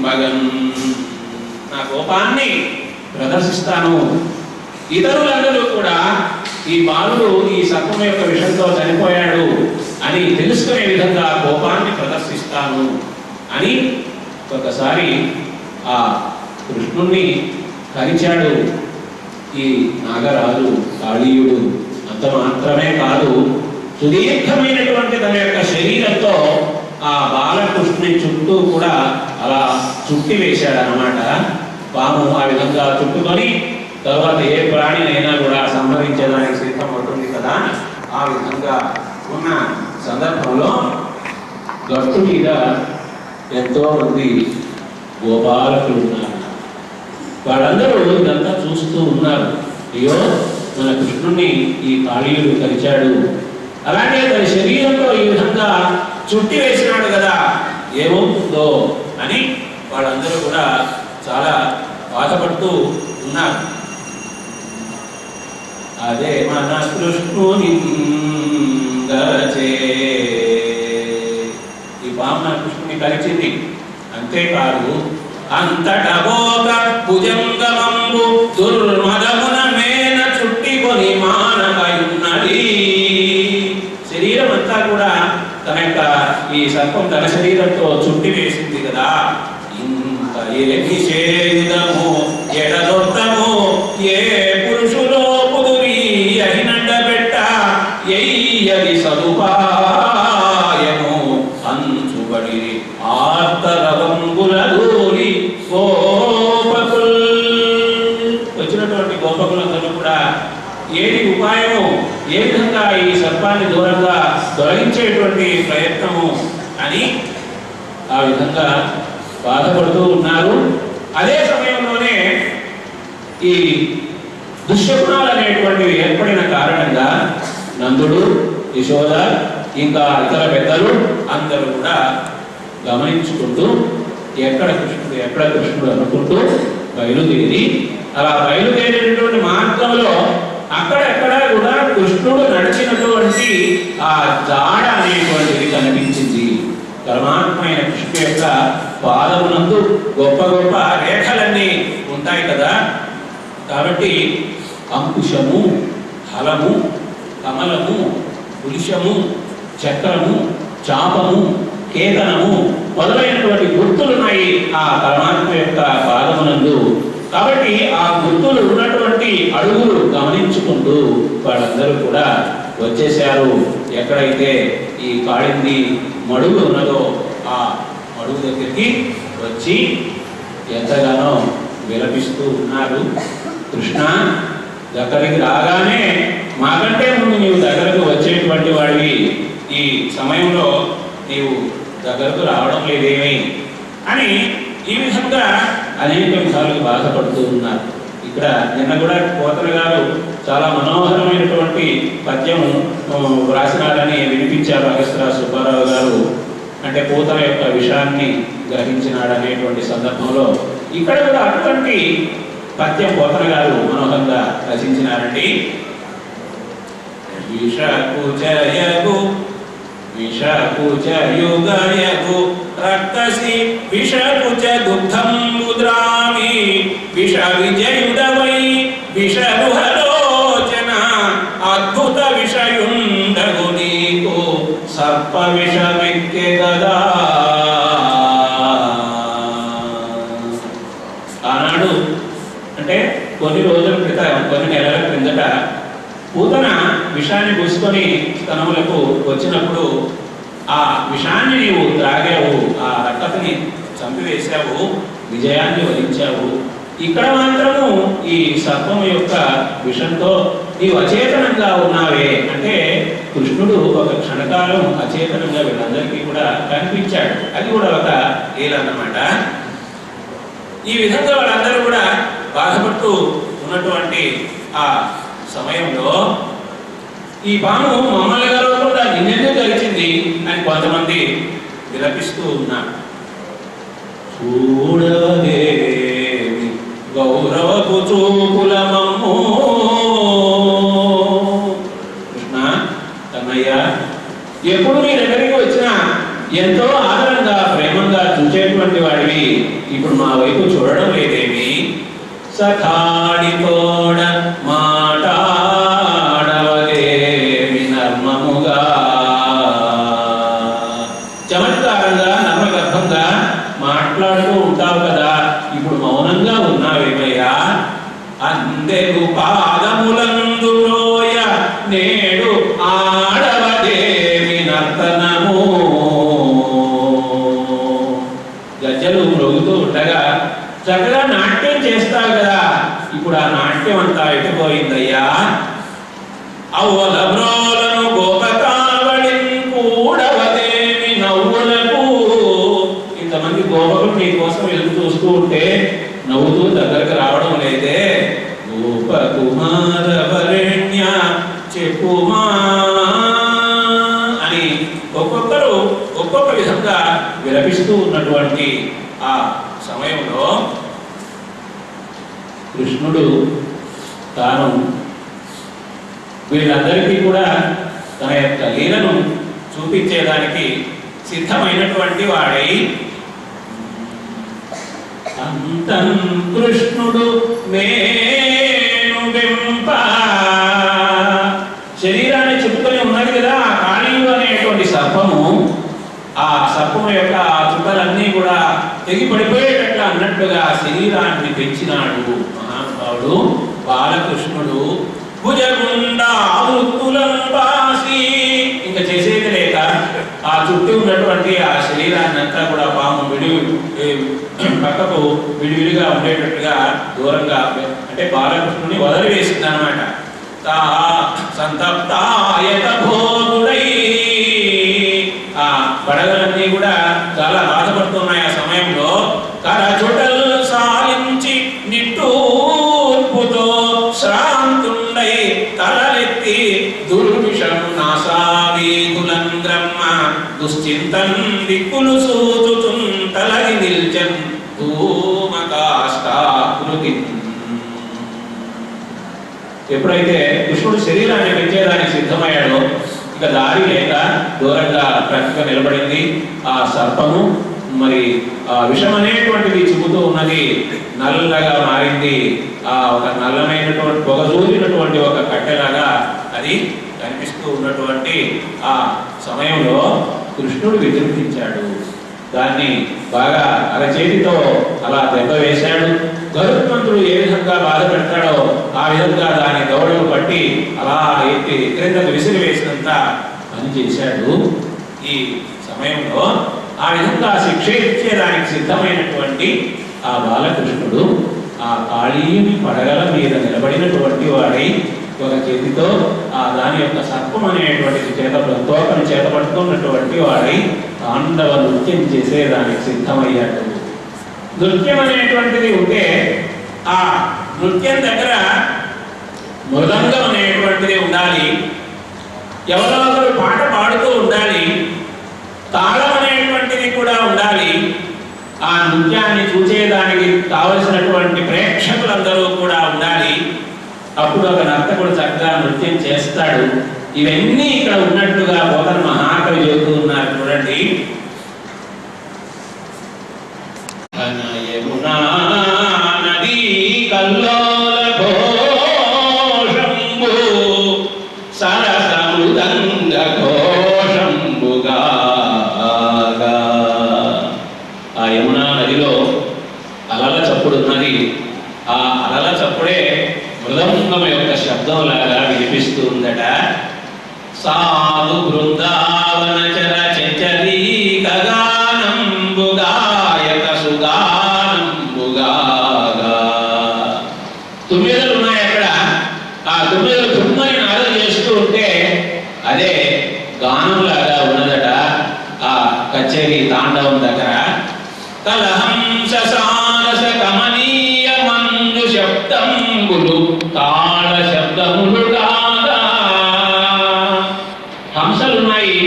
మగన్, నా కోపాన్ని ప్రదర్శిస్తాను. ఇతరులందరూ కూడా ఈ బాలుడు ఈ సర్పం యొక్క విషంతో చనిపోయాడు అని తెలుసుకునే విధంగా కోపాన్ని ప్రదర్శిస్తాను అని ఒకసారి ఆ కృష్ణుణ్ణి కరిచాడు ఈ నాగరాజు కాళీయుడు. అంత మాత్రమే కాదు, సుదీర్ఘమైనటువంటి తన యొక్క శరీరంతో ఆ బాలకృష్ణుని చుట్టూ కూడా అలా చుట్టి వేశాడనమాట. పాము ఆ విధంగా చుట్టుకొని తర్వాత ఏ ప్రాణినైనా కూడా సంహరించడానికి సిద్ధమవుతుంది కదా, ఆ విధంగా ఉన్న సందర్భంలో గట్టు మీద ఎంతో మంది గోపాలకులు ఉన్నారు. వాళ్ళందరూ ఇదంతా చూస్తూ ఉన్నారు. అయ్యో, మన కృష్ణుణ్ణి ఈ కాళీయుడు కరిచాడు, అలాగే తన శరీరంలో ఈ విధంగా చుట్టి వేసినాడు కదా, ఏమవుతుందో అని వాళ్ళందరూ కూడా చాలా బాధపడుతూ ఉన్నారు. అదే మన కృష్ణుని ఈ పాము మన కృష్ణుని కరిచింది. అంతేకాదు, అంతటబోక భుజంగమంబు దుర్మదమున మేన చుట్టికొని మానకయున్నది. శరీరం అంతా కూడా తన యొక్క ఈ సర్పం తన శరీరంతో చుట్టి వేసింది కదా. ఇంత ఏమి చేయుదము ఎడదొత్తము ఏ పురుషులో పుదురి అహినండ పెట్ట ఎయ్యది సదుపాయము అంచుబడి ఆర్తరవంగుల దూరి గోపకుల్. వచ్చినటువంటి గోపకులందరూ కూడా ఏది ఉపాయము, ఏ విధంగా ఈ సర్పాన్ని దూరంగా తొలగించేటువంటి ప్రయత్నము అని ఆ విధంగా బాధపడుతూ ఉన్నారు. అదే సమయంలోనే ఈ దుశ్శకునాలు అనేటువంటివి ఏర్పడిన కారణంగా నందుడు, యశోద, ఇంకా ఇతర పెద్దలు అందరూ కూడా గమనించుకుంటూ ఎక్కడ కృష్ణుడు అనుకుంటూ బయలుదేరి, అలా బయలుదేరినటువంటి మార్గంలో అక్కడెక్కడ కూడా కృష్ణుడు నడిచినటువంటి ఆ జాడ అనేటువంటిది కనిపించింది. పరమాత్మ అయిన కృష్ణుడు యొక్క పాదమునందు గొప్ప గొప్ప రేఖలన్నీ ఉంటాయి కదా. కాబట్టి అంకుశము, హలము, కమలము, పురుషము, చక్రము, చాపము, కేతనము మొదలైనటువంటి గుర్తులున్నాయి ఆ పరమాత్మ యొక్క పాదమునందు. కాబట్టి ఆ గుర్తులు ఉన్నటువంటి అడుగులు గమనించుకుంటూ వాళ్ళందరూ కూడా వచ్చేశారు. ఎక్కడైతే ఈ కాళింది మడుగు ఉన్నదో ఆ మడుగు దగ్గరికి వచ్చి ఎంతగానో విలపిస్తూ ఉన్నారు. కృష్ణ, దగ్గరికి రాగానే మాకంటే ముందు నీవు దగ్గరకు వచ్చేటువంటి వాడివి, ఈ సమయంలో నీవు దగ్గరకు రావడం లేదేమి అని ఈ విధంగా అనేక విధాలుగా బాధపడుతూ ఉన్నారు. ఇక్కడ నిన్న కూడా పోతన గారు చాలా మనోహరమైనటువంటి పద్యము వ్రాసినారని వినిపించారు అగస్త్యరాజు సుబ్బారావు గారు. అంటే పూతన యొక్క విషయాన్ని గ్రహించినాడు అనేటువంటి సందర్భంలో ఇక్కడ కూడా అటువంటి పద్యం పోతన గారు మనోహరంగా రచించినారండి. విషకుచయుగయగు రక్తసి విషకుచ దుగ్ధంబుద్రామి విష విజయుడవై విషరుహలోచన అద్భుత విషయుండగు నీకు సర్ప విషమెక్కె గదా. ఆనాడు అంటే కొన్ని రోజుల క్రితం, కొన్ని నెలల క్రిందట పూతన విషాన్ని పూసుకొని స్తనములకు వచ్చినప్పుడు ఆ విషాన్ని నీవు త్రాగావు, ఆ రక్తని చంపివేశావు, విజయాన్ని వరించావు. ఇక్కడ మాత్రము ఈ సర్పము యొక్క విషంతో నీవు అచేతనంగా ఉన్నావే అంటే కృష్ణుడు ఒక క్షణకాలం అచేతనంగా వీళ్ళందరికీ కూడా కనిపించాడు. అది కూడా ఒక లీలన్నమాట. ఈ విధంగా వాళ్ళందరూ కూడా బాధపడుతూ ఉన్నటువంటి ఆ సమయంలో ఈ పాము మమ్మల్ని గర్వకుండా నిన్నెందుకు గెలిచింది అని కొంతమంది విలపిస్తూ ఉన్నారు. చూడదేవి గౌరవపు చూపుల మమ్ము. కృష్ణ, కన్నయ్య, ఎప్పుడు మీ దగ్గరికి వచ్చినా ఎంతో ఆదరంగా ప్రేమంగా చూసేటువంటి ఉన్నటువంటి వాడివి ఇప్పుడు మా వైపు చూడడం లేదేమి? సఖాడితోడ మాటాడవదేమి నర్మముగా, చమత్కారంగా నర్మగర్భంగా మాట్లాడుతూ ఉంటావు కదా, ఇప్పుడు మౌనంగా ఉన్నావేమయ్యా? అందెగు పాదములందులోయ నేడు ఆడవదేమి నర్తనము. గజ్జలు మ్రోగుతూ ఉండగా చక్కగా నాట్యం చేస్తావు కదా, ఇప్పుడు ఆ నాట్యం అంతా ఎటుపోయిందయ్యా? అవ్వల బ్రోలను గోపకావళి కూడవదేమి నవ్వులకు. ఇంతమంది గోపకులు నీ కోసం ఎదురు చూస్తూ ఉంటే నవ్వుతూ దగ్గరకు రావడం లేదే. గోపకుమార వరణ్య చెప్పుమా అని ఒక్కొక్కరు ఒక్కొక్క విధంగా విలపిస్తూ ఉన్నటువంటి ఆ సమయంలో కృష్ణుడు తాను వీళ్ళందరికీ కూడా తన యొక్క లీలను చూపించేదానికి సిద్ధమైనటువంటి వాడై అంతం కృష్ణుడు మేను వెంప, శరీరాన్ని చుట్టుకొని ఉన్నది కదా ఆ కాళీయు అనేటువంటి సర్పము. ఆ సర్పము యొక్క చుట్టలన్నీ కూడా తెగి పడిపోయేటట్లు అన్నట్లుగా శరీరాన్ని పెంచినాడు మహానుభావుడు బాలకృష్ణుడు. భుజగుండా వృత్తులంబాసి, ఇంకా చేసేది లేక ఆ చుట్టూ ఉన్నటువంటి ఆ శరీరాన్ని అంతా కూడా పాము పక్కకు విడివిడిగా ఉండేటట్టుగా దూరంగా, అంటే బాలకృష్ణుని వదిలివేసింది అనమాట. సంతప్తాయత భోగుడై, ఆ పడగలన్నీ కూడా చాలా బాధపడుతున్నాయి ఆ సమయంలో. కరచుటల్ సాలించి నిట్టూర్పుతో శ్రాంతుండై తలలెత్తి దుర్విషం నాసావీధులంగ్రమ్మ దుశ్చింతన్ దిక్కులు సూచుచున్ తలగి నిల్చన్ ధూమకాష్టాకృతి. ఎప్పుడైతే కృష్ణుడు శరీరాన్ని పెంచేదానికి సిద్ధమయ్యాడో ఇక దారి లేక దూరంగా ప్రక్కగా నిలబడింది ఆ సర్పము. మరి ఆ విషం అనేటువంటిది చిమ్ముతూ ఉన్నది, నల్లగా మారింది. ఆ ఒక నల్లమైనటువంటి పొగజూరినటువంటి ఒక కట్టెలాగా అది కనిపిస్తూ ఉన్నటువంటి ఆ సమయంలో కృష్ణుడు విజృంభించాడు. దాన్ని బాగా అరచేతితో అలా దెబ్బ వేశాడు. గరుత్మంతుడు ఏ విధంగా బాధ పెడతాడో ఆ విధంగా దాని దవడలు పట్టి అలా ఎత్తి క్రిందకు విసిరి వేసినంత పని చేశాడు. ఈ సమయంలో ఆ విధంగా శిక్ష ఇచ్చేదానికి సిద్ధమైనటువంటి ఆ బాలకృష్ణుడు ఆ కాళీయుని పడగల మీద నిలబడినటువంటి వాడై ఒక చేతితో ఆ దాని యొక్క సర్పం అనేటువంటి తోకను చేతపడుతున్నటువంటి వాడై తాండవ నృత్యం చేసేదానికి సిద్ధమయ్యాడు. నృత్యం అనేటువంటిది ఉంటే ఆ నృత్యం దగ్గర మృదంగం అనేటువంటిది ఉండాలి, ఎవరో ఒకరు పాట పాడుతూ ఉండాలి, తాళం అనేటువంటిది కూడా ఉండాలి. ఆ నృత్యాన్ని చూసేదానికి కావలసినటువంటి ప్రేక్షకులందరూ కూడా ఉండాలి. అప్పుడు ఒక నర్తకుడు చక్కగా నృత్యం చేస్తాడు. ఇవన్నీ ఇక్కడ ఉన్నట్లుగా పోతన మహాకవి చెబుతూ ఉన్నారు చూడండి. నదీ కల్లోల ఘోషంబు సరస మృదంగ ఘోషంబుగా. ఆ యమునా నదిలో అలల చప్పుడు ఉన్నది. ఆ అలల చప్పుడే మృదంగం యొక్క శబ్దం లాగా వినిపిస్తూ ఉందట. సాధు బృందావన చర చరీకగానంబుగాయక సుగానంబుగా. తుమ్మెదలు ఉన్నాయి అక్కడ. ఆ తుమ్మెదలు తుమ్మని నాదం చేస్తూ ఉంటే అదే గానం లాగా ఉన్నదట ఆ కచేరీ తాండవం దగ్గర. కలహంస సారస కమనీయ మందు శబ్దంబులు తాళ శబ్దములు కాదా. హంసలున్నాయి,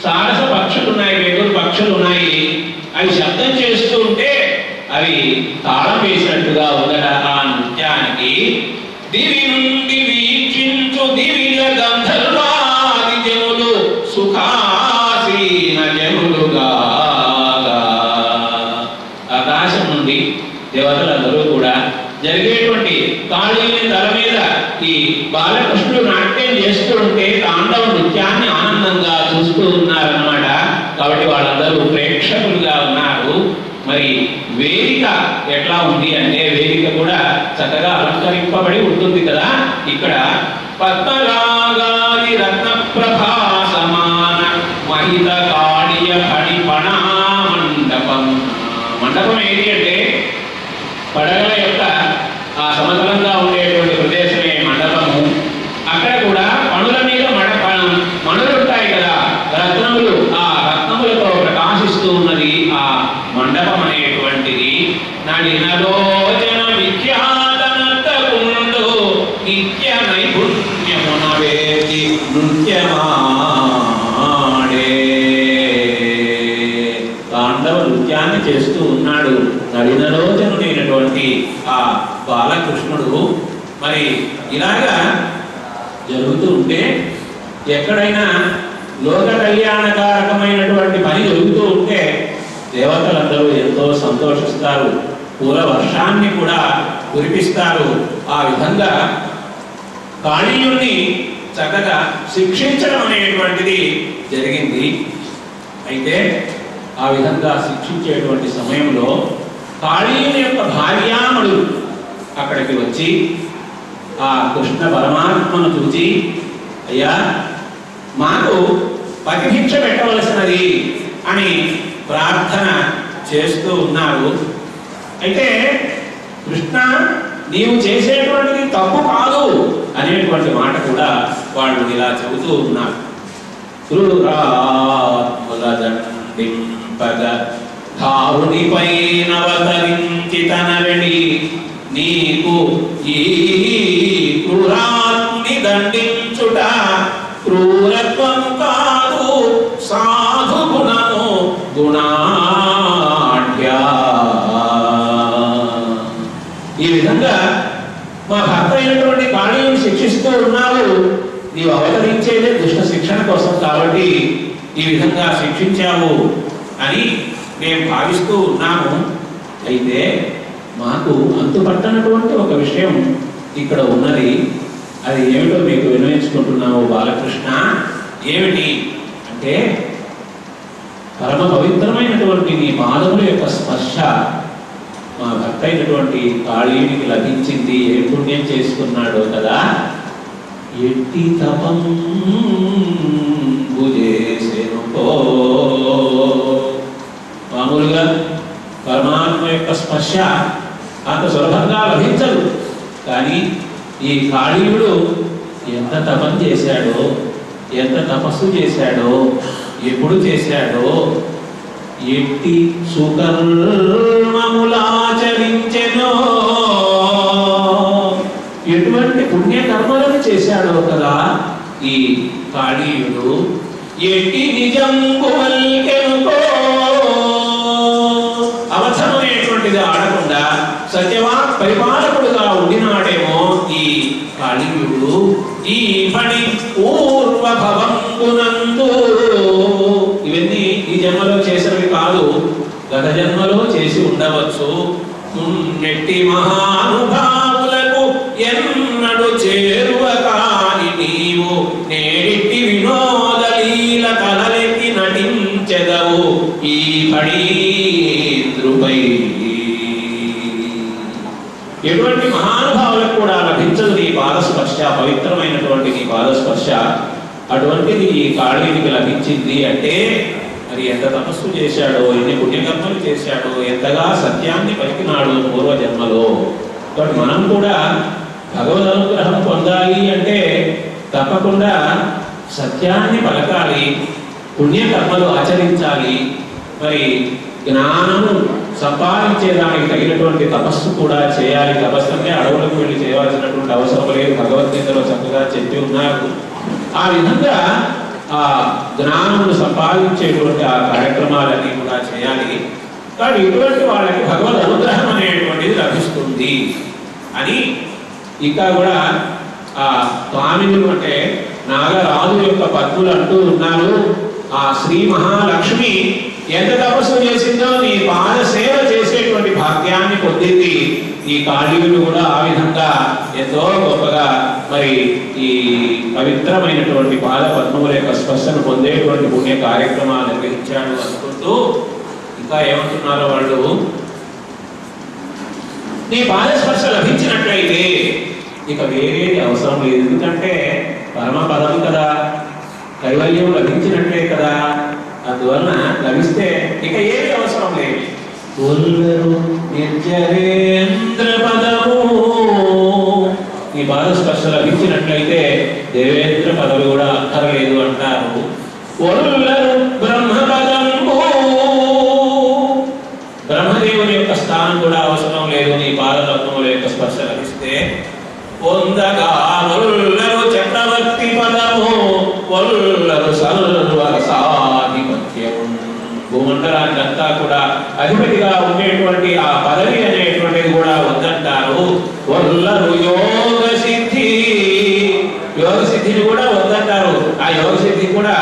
సారస పక్షులున్నాయి, వెగురు పక్షులున్నాయి. అవి శబ్దం చేస్తూ ఉంటే అవి తాళం వేసినట్టుగా ఉందట ఆ నృత్యానికి. దివి నుండి వీక్షించు దివిజ గంధర్వాది జనులు సుఖాసీన జనులుగా. ఆకాశం నుండి దేవతలందరూ కూడా జరిగేటువంటి కాళీని తల మీద ఈ బాలకృష్ణుడు నాట్యం చేస్తూ ఉంటే తాండవ నృత్యాన్ని ఆనందంగా చూస్తూ ఉన్నారన్నమాట. కాబట్టి వాళ్ళందరూ ప్రేక్షకులుగా ఉన్నారు. మరి వేదిక ఎట్లా ఉంది అంటే వేదిక కూడా చక్కగా అలంకరింపబడి ఉంటుంది కదా. ఇక్కడ పద్మరాగాది రత్న ప్రభా సమాన మహిత కాళీయ ఫణిపణ మండపం. మండపం ఏంటి అంటే పడగల యొక్క ఆ సమతలంగా ఉండేటువంటి ప్రదేశమే మండపము. అక్కడ కూడా పణుల మీద మణులు ఉంటాయి కదా, రత్నములు. ఆ రత్నములతో ప్రకాశిస్తూ ఉన్నది ఆ మండపం అనేటువంటిది. నడినలోచన విఖ్యాత నర్తకుండు నిత్య నైపుణ్యమున వేది నృత్యమాడే. తాండవ నృత్యాన్ని చేస్తూ ఉన్నాడు నడినలోచనుడైనటువంటి ఆ బాలకృష్ణుడు. మరి ఇలాగా జరుగుతూ ఉంటే ఎక్కడైనా లోక కళ్యాణకారకమైనటువంటి పని జరుగుతూ ఉంటే దేవతలందరూ ఎంతో సంతోషిస్తారు, పూల వర్షాన్ని కూడా కురిపిస్తారు. ఆ విధంగా కాళీయుణ్ణి చక్కగా శిక్షించడం అనేటువంటిది జరిగింది. అయితే ఆ విధంగా శిక్షించేటువంటి సమయంలో కాళీయుని యొక్క భార్యామణులు అక్కడికి వచ్చి ఆ కృష్ణ పరమాత్మను చూచి, అయ్యా మాకు పతిభిక్ష పెట్టవలసినది అని ప్రార్థన చేస్తూ ఉన్నారు. అయితే కృష్ణ నీవు చేసేటువంటిది తప్పు కాదు అనేటువంటి మాట కూడా వాళ్ళు ఇలా చెబుతూ ఉన్నారు. ధారునిపై నవతరించి తనవెడి నీకు ఈ క్రూరాన్ని దండించుట క్రూరత్వము కాదు సాధు గుణము గుణాఢ్య. ఈ విధంగా మా భర్త అయినటువంటి కాళీయుని శిక్షిస్తూ ఉన్నావు, నీవు అవతరించేదే దుష్ట శిక్షణ కోసం, కాబట్టి ఈ విధంగా శిక్షించావు అని మేము భావిస్తూ ఉన్నాము. అయితే మాకు అంతుపట్టనటువంటి ఒక విషయం ఇక్కడ ఉన్నది. అది ఏమిటో మీకు వినవించుకుంటున్నాము బాలకృష్ణ. ఏమిటి అంటే పరమ పవిత్రమైనటువంటి నీ పాదముల యొక్క స్పర్శ మా భర్త అయినటువంటి కాళీయునికి లభించింది. ఏ పుణ్యం చేసుకున్నాడో కదా. ఎట్టి తపం భుజేసేనుకో. మామూలుగా పరమాత్మ యొక్క స్పర్శ అంత సులభంగా లభించదు. కానీ ఈ కాళీయుడు ఎంత తపం చేశాడో, ఎంత తపస్సు చేశాడో, ఎప్పుడు చేశాడో, ఎట్టి సుకర్మములాచరించెనో, ఎటువంటి పుణ్యకర్మలను చేశాడో కదా ఈ కాళీయుడు. ఎట్టి నిజంబు వల్కెనుకో. అవసరమైనటువంటిది ఆడకుండా సత్యవాక్ పరిపాలకుడుగా ఉండినాడేమో ఈ కాళీయుడు. ఈ పని పూర్వభవంబునందు, ఇవన్నీ ఈ జన్మలో చేసినవి కాదు, గత జన్మలో చేసి ఉండవచ్చు. నెట్టి మహానుభావులకు ఎన్నడు చేరువ కాని నీవు నేడిట్టి వినోదలీల కలలెత్తి నటించెదవు ఈ ఫణీంద్రుపై. ఎటువంటి మహానుభావులకు కూడా లభించదు నీ పాదస్పర్శ, పవిత్రమైనటువంటి నీ పాదస్పర్శ. అటువంటిది ఈ కాళీయునికి లభించింది అంటే మరి ఎంత తపస్సు చేశాడో, ఎన్ని పుణ్యకర్మలు చేశాడో, ఎంతగా సత్యాన్ని పలికినాడు పూర్వజన్మలో. కాబట్టి మనం కూడా భగవద్ అనుగ్రహం పొందాలి అంటే తప్పకుండా సత్యాన్ని పలకాలి, పుణ్యకర్మలు ఆచరించాలి. మరి జ్ఞానము సంపాదించేదానికి తగినటువంటి తపస్సు కూడా చేయాలి. తపస్సు అంటే అడవులకు వెళ్ళి చేయవలసినటువంటి అవసరం లేదు, భగవద్గీతలో చక్కగా చెప్పి ఉన్నారు. ఆ విధంగా ఆ జ్ఞానమును సంపాదించేటువంటి ఆ కార్యక్రమాలన్నీ కూడా చేయాలి. కానీ ఇటువంటి వాళ్ళకి భగవద్ అనుగ్రహం అనేటువంటిది లభిస్తుంది అని ఇంకా కూడా ఆ స్వామిని అంటే నాగరాజు యొక్క పద్ములు అంటూ ఉన్నారు. ఆ శ్రీ మహాలక్ష్మి ఎంత తపస్సు చేసిందో నీ పాద సేవ చేసే చూసేటువంటి భాగ్యాన్ని పొందింది ఈ కాళీయులు కూడా. ఆ విధంగా ఎంతో గొప్పగా మరి ఈ పవిత్రమైనటువంటి పాద పద్మముల యొక్క స్పర్శను పొందేటువంటి పుణ్య కార్యక్రమాలు నిర్వహించాడు అనుకుంటూ ఇంకా ఏమంటున్నారో వాళ్ళు, నీ పాదస్పర్శ లభించినట్లయితే ఇక వేరేది అవసరం లేదు. ఎందుకంటే పరమ పదం కదా, కైవల్యం లభించినట్లే కదా, అందువలన లభిస్తే ఇక ఏది అవసరం లేదు. నిర్జరేంద్ర పదము, ఈ పాదస్పర్శ లభించినట్లయితే దేవేంద్ర పదవి కూడా అక్కర్లేదు అంటారు. బ్రహ్మ పదము, బ్రహ్మదేవుని యొక్క స్థానం కూడా అవసరం లేదు నీ పాదతత్వముల యొక్క స్పర్శ లభిస్తే. పొందగా వల్లరు చక్రవర్తి పదము, వల్లరు సర్వరసాధిపత్యము, భూమండలానికంతా కూడా అధిపతిగా ఉండేటువంటి ఆ పదవి అనేటువంటిది కూడా వద్దంటారు. వల్లరు యోగ సిద్ధి, యోగ సిద్ధిని కూడా వద్దంటారు. ఆ యోగ సిద్ధి కూడా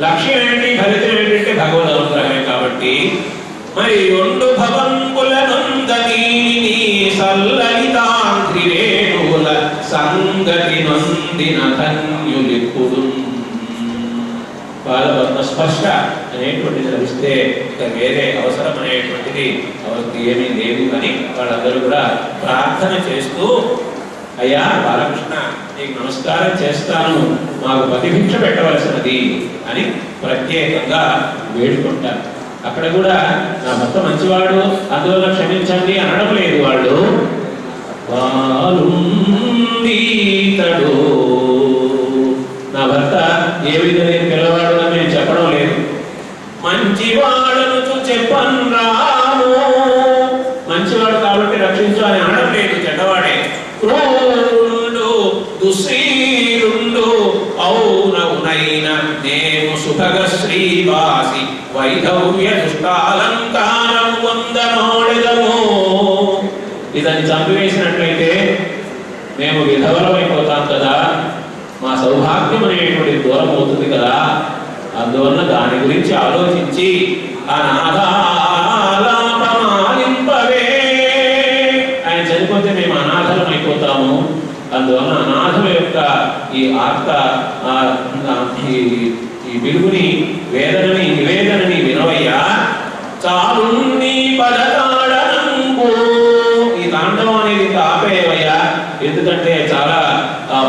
లక్ష్యం ఏంటి, ఫలితం ఏంటంటే భగవద్ అనుగ్రహమే. కాబట్టి మరి రెండు భవంబుల నందని సల్లలితాంత్రిరేణుల సంగతి నొందిన ధన్యులిప్పుడు. పాదపద్మ స్పర్శ అనేటువంటిది లభిస్తే ఇక వేరే అవసరం అనేటువంటిది అవరికి ఏమీ లేదు అని వాళ్ళందరూ కూడా ప్రార్థన చేస్తూ, అయ్యా బాలకృష్ణ నీకు నమస్కారం చేస్తాను, మాకు ప్రతిభిక్ష పెట్టవలసినది అని ప్రత్యేకంగా వేడుకుంటారు. అక్కడ కూడా నా భర్త మంచివాడు అందువల్ల క్షమించండి అనడం లేదు. వాళ్ళు నా భర్త ఏ విధంగా పిల్లవాడు అని నేను చెప్పడం లేదు. మంచివాడను చెప్పను రాము, మంచివాడు కాబట్టి రక్షించు అని అనడం లేదు, చెడ్డవాడే. క్రూరుండు దుశ్రీరుండు ఔనౌనైన నేను సుభగ శ్రీవాసి వైధవ్య దుష్టాలంకారం వందనోడెదము. ఇదని చంపివేసినట్లయితే మేము విధవలమైపోతాం కదా, మా సౌభాగ్యం అనేటువంటి దూరం అవుతుంది కదా, అందువల్ల దాని గురించి ఆలోచించి అనాథాలాపమాలింపవే. ఆయన చనిపోతే మేము అనాథలం అయిపోతాము, అందువల్ల అనాథల యొక్క ఈ ఆర్త ఈ వెలుగుని వేదనని నివేదనని వినవయ్యా. చాలు నీ పదతాళనంబు, ఈ తాండవం అనేది ఆపేవయ్యా, ఎందుకంటే చాలా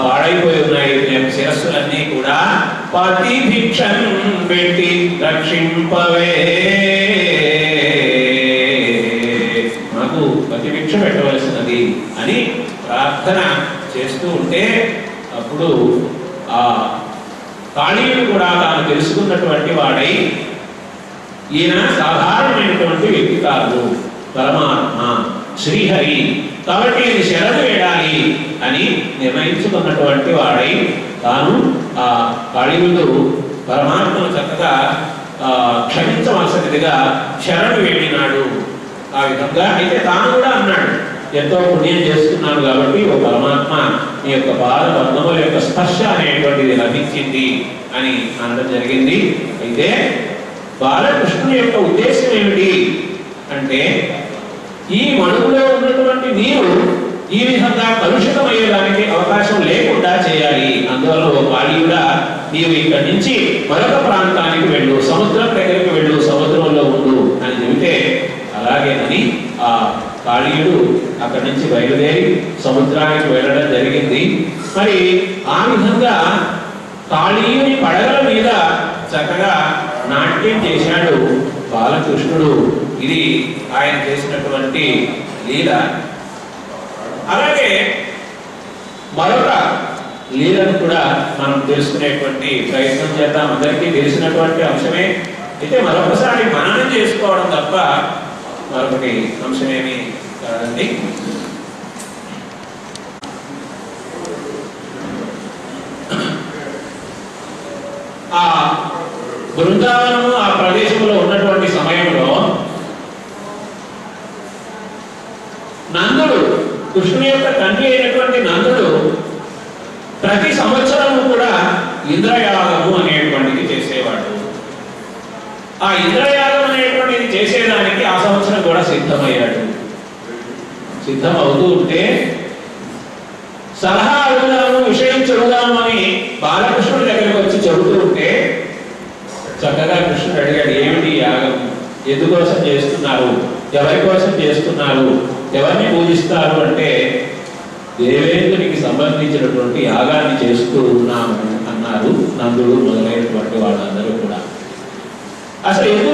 పాడైపోయి ఉన్నాయి శిరస్సులన్నీ కూడా. పతి భిక్షం పెట్టి రక్షింపవే, మాకు పతి భిక్ష పెట్టవలసినది అని ప్రార్థన చేస్తూ ఉంటే అప్పుడు ఆ కాళీయుడు కూడా తాను తెలుసుకున్నటువంటి వాడై, ఈయన సాధారణమైనటువంటి వ్యక్తి కాదు, పరమాత్మ శ్రీహరి, కాబట్టి ఇది శరణు వేడాలి అని నిర్ణయించుకున్నటువంటి వాడై తాను ఆ కాళీయుడు పరమాత్మను చక్కగా క్షమించవలసినదిగా శరణు వేడినాడు. ఆ విధంగా అయితే తాను కూడా అన్నాడు, ఎంతో పుణ్యం చేస్తున్నాను కాబట్టి ఓ పరమాత్మ మీ యొక్క పాద పద్మముల యొక్క స్పర్శ అనేటువంటిది లభించింది అని అనడం జరిగింది. అయితే బాలకృష్ణుని యొక్క ఉద్దేశం ఏమిటి అంటే, ఈ మడుగులో ఉన్నటువంటి నీరు ఈ విధంగా కలుషితమయ్యేదానికి అవకాశం లేకుండా చేయాలి. అందువల్ల ఓ కాళీయుడా, నీవు ఇక్కడి నుంచి మరొక ప్రాంతానికి వెళ్ళు, సముద్రం దగ్గరికి వెళ్ళు, సముద్రంలో ఉండు అని చెబితే అలాగేనని ఆ కాళీయుడు అక్కడి నుంచి బయలుదేరి సముద్రానికి వెళ్ళడం జరిగింది. మరి ఆ విధంగా కాళీయుని పడగల మీద చక్కగా నాట్యం చేశాడు బాలకృష్ణుడు. ఇది ఆయన చేసినటువంటి లీల. అలాగే మరొక లీలను కూడా మనం తెలుసుకునేటువంటి ప్రయత్నం చేద్దాం. అందరికీ తెలిసినటువంటి అంశమే, అయితే మరొకసారి మననం చేసుకోవడం తప్ప మరొకటి అంశమేమి కాదండి. ఆ బృందావనము ఆ ప్రదేశంలో ఉన్నటువంటి సమయంలో నందుడు, కృష్ణుని యొక్క తండ్రి అయినటువంటి నందుడు ప్రతి సంవత్సరము కూడా ఇంద్రయాగము అనేటువంటిది చేసేవాడు. ఆ ఇంద్రయాగం అనేటువంటిది చేసేదానికి ఆ సంవత్సరం కూడా సిద్ధమయ్యాడు. సిద్ధం అవుతూ ఉంటే సలహా అడుగుదాము, విషయం చెబుదాము అని బాలకృష్ణుడి దగ్గరికి వచ్చి చెబుతూ ఉంటే చక్కగా కృష్ణుడు అడిగాడు, ఏమిటి యాగం, ఎందుకోసం చేస్తున్నారు, ఎవరి కోసం చేస్తున్నారు, ఎవరిని పూజిస్తారు అంటే దేవేంద్రునికి సంబంధించినటువంటి యాగాన్ని చేస్తూ ఉన్నాము అన్నారు నందుడు మొదలైనటువంటి వాళ్ళందరూ కూడా. అసలు ఎందుకు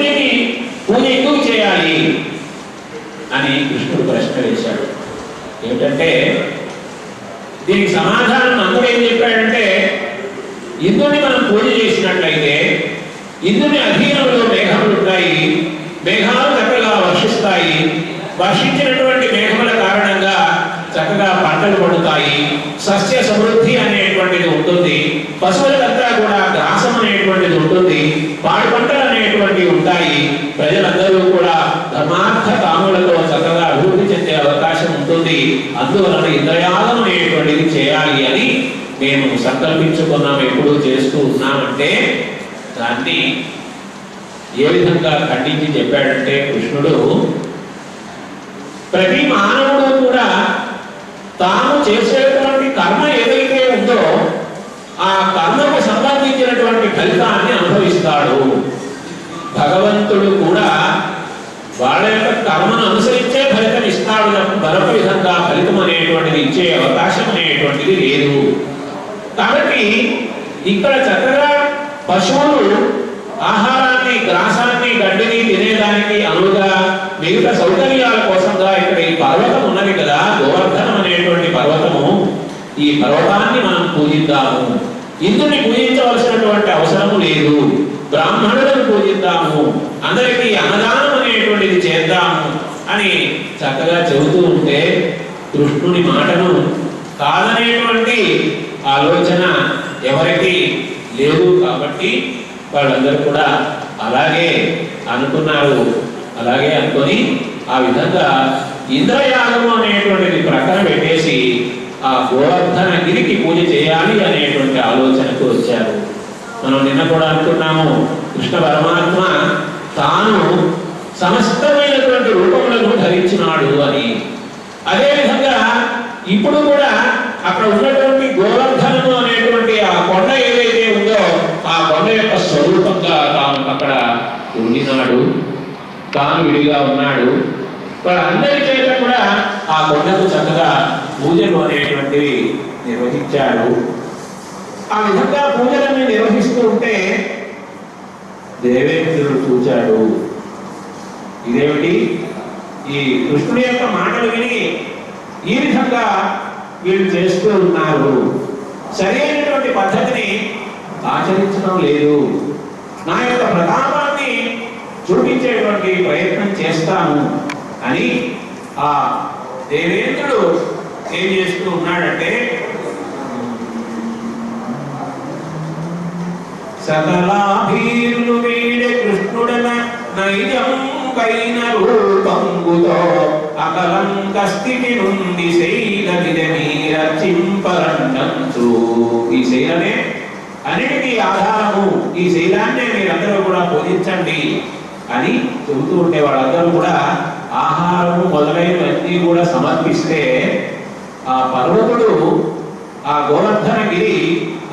పూజ ఎందుకు చేయాలి అని కృష్ణుడు ప్రశ్న వేశాడు. ఏమిటంటే దీనికి సమాధానం నందుడు ఏం చెప్పాడంటే, ఇంద్రుని మనం పూజ చేసినట్లయితే ఇంద్రుని అధీనంలో మేఘములు ఉంటాయి, మేఘాలు చక్కగా వర్షిస్తాయి, వర్షించినటువంటి మేఘముల కారణంగా చక్కగా పంటలు పడుతాయి, సస్య సమృద్ధి అనేటువంటిది ఉంటుంది, పశువులకంతా కూడా గ్రాసం అనేటువంటిది ఉంటుంది, పాడి పంటలు అనేటువంటివి ఉంటాయి, ప్రజలందరూ కూడా ధర్మార్థ కాములతో చక్కగా అభివృద్ధి చెందే అవకాశం ఉంటుంది. అందువలన ఇంద్రయాగం అనేటువంటిది చేయాలి అని మేము సంకల్పించుకున్నాం, ఎప్పుడూ చేస్తూ ఉన్నామంటే దాన్ని ఏ విధంగా ఖండించి చెప్పాడంటే కృష్ణుడు, ప్రతి మానవుడు కూడా తాను చేసేటువంటి కర్మ ఏదైతే ఉందో ఆ కర్మకు సంబంధించినటువంటి ఫలితాన్ని అనుభవిస్తాడు. భగవంతుడు కూడా వాళ్ళ యొక్క కర్మను అనుసరించే ఫలితం ఇస్తాడు, మరొక విధంగా ఫలితం అనేటువంటిది ఇచ్చే అవకాశం అనేటువంటిది లేదు. కాబట్టి ఇక్కడ చక్కగా పశువులు ఆహారాన్ని, గ్రాసాన్ని, గడ్డిని తినేదానికి అనువుగా మిగతా సౌకర్యాల కోసంగా ఇక్కడ ఈ పర్వతం ఉన్నది కదా, గోవర్ధనం అనేటువంటి పర్వతము, ఈ పర్వతాన్ని మనం పూజిద్దాము, ఇంద్రుని పూజించవలసినటువంటి అవసరము లేదు, బ్రాహ్మణులను పూజిద్దాము, అందరికీ అన్నదానం అనేటువంటిది చేద్దాము అని చక్కగా చెబుతూ ఉంటే కృష్ణుని మాటను కాదనేటువంటి ఆలోచన ఎవరికి లేదు. కాబట్టి వాళ్ళందరూ కూడా అలాగే అనుకున్నారు. అలాగే అనుకొని ఆ విధంగా ఇంద్రయాగము అనేటువంటిది ప్రక్కన పెట్టేసి ఆ గోవర్ధన గిరికి పూజ చేయాలి అనేటువంటి ఆలోచనకు వచ్చారు. మనం నిన్న కూడా అనుకున్నాము, కృష్ణ పరమాత్మ తాను సమస్తమైనటువంటి రూపములను ధరించినాడు అని. అదేవిధంగా ఇప్పుడు కూడా అక్కడ ఉన్నటువంటి గోవర్ధనము అనేటువంటి ఆ కొండ ఏదైతే ఉందో ఆ కొండ యొక్క స్వరూపంగా తాను అక్కడ ఉండినాడు, తాను విడిగా ఉన్నాడు. వాళ్ళందరి చేత కూడా ఆ కొండకు చక్కగా పూజలు అనేటువంటివి నిర్వహించాడు. ఆ విధంగా పూజలన్నీ నిర్వహిస్తూ ఉంటే దేవేంద్రుడు చూచాడు, ఇదేమిటి, ఈ కృష్ణుడి యొక్క మాటలు విని ఈ విధంగా వీళ్ళు చేస్తూ ఉన్నారు, సరైనటువంటి పద్ధతిని ఆచరించడం లేదు, నా యొక్క ప్రతాపాన్ని చూపించేటువంటి ప్రయత్నం చేస్తాను అని ఆ దేవేంద్రుడు ఏం చేస్తూ ఉన్నాడంటే, సకలాభీర్లు వీడే కృష్ణుడన నైజం కైన రూపంగుతో అకలం కస్థితి నుండి శైల చింపరండంచు. ఈ శైలమే అన్నిటికీ ఆధారము, ఈ శైలాన్నే మీరందరూ కూడా పూజించండి అని చెబుతూ ఉంటే వాళ్ళందరూ కూడా ఆహారము మొదలైనవన్నీ కూడా సమర్పిస్తే ఆ పర్వతుడు, ఆ గోవర్ధనగిరి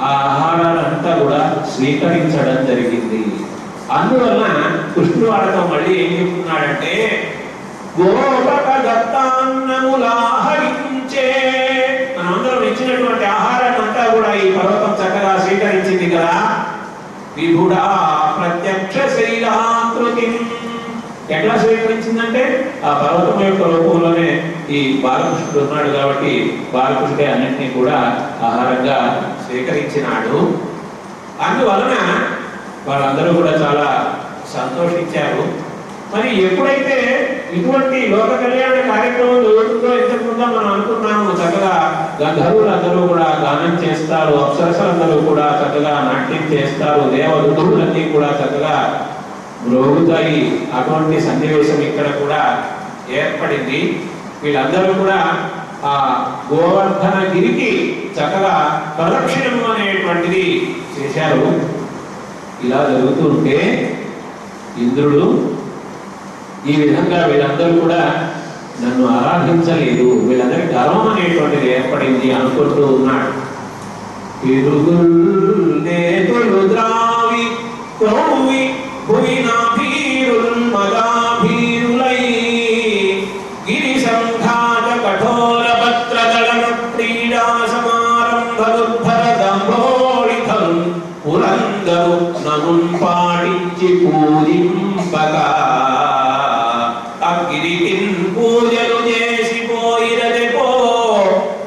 ఆ ఆహారాలంతా కూడా స్వీకరించడం జరిగింది. అందువలన కృష్ణుడు వాళ్ళతో మళ్ళీ ఏం చెప్తున్నాడంటే, గోపక దత్తాన్నములాహరించే, మనందరం ఇచ్చినటువంటి ఆహారాన్ని అంతా కూడా ఈ పర్వతం చక్కగా స్వీకరించింది కదా. విభుడా ప్రత్యక్ష శైలాకృతి, ఎట్లా స్వీకరించిందంటే ఆ పర్వతం యొక్క రూపంలోనే ఈ బాలకృష్ణుడు ఉన్నాడు కాబట్టి బాలకృష్ణుడే అన్నింటినీ కూడా ఆహారంగా స్వీకరించినాడు. అందువలన వాళ్ళందరూ కూడా చాలా సంతోషించారు. మరి ఎప్పుడైతే ఇటువంటి లోక కళ్యాణ కార్యక్రమం జరుగుతుందో, ఇంతకుముందు మనం అనుకున్నాము, చక్కగా గంధర్వులందరూ కూడా గానం చేస్తారు, అప్సరసలందరూ కూడా చక్కగా నాట్యం చేస్తారు, దేవదూతులన్నీ కూడా చక్కగా మ్రోగుతాయి. అటువంటి సన్నివేశం ఇక్కడ కూడా ఏర్పడింది. వీళ్ళందరూ కూడా ఆ గోవర్ధన గిరికి చక్కగా ప్రదక్షిణము అనేటువంటిది చేశారు. ఇలా జరుగుతూ ఉంటే ఇంద్రుడు ఈ విధంగా వీళ్ళందరూ కూడా నన్ను ఆరాధించలేదు, వీళ్ళందరి గర్వం అనేటువంటిది ఏర్పడింది అనుకుంటూ ఉన్నాడు. నేతులు ద్రావి క్రౌవి భువినాభీరుల్ మదాభీరులై గిరి సంఘాత కఠోర పత్రదళన క్రీడా సమారంభరుద్ధర దంభోళికం పురందరు నమున్ పాడించి పూజింపగా అగిరికిన్ పూజలు చేసిపోయిరదెపో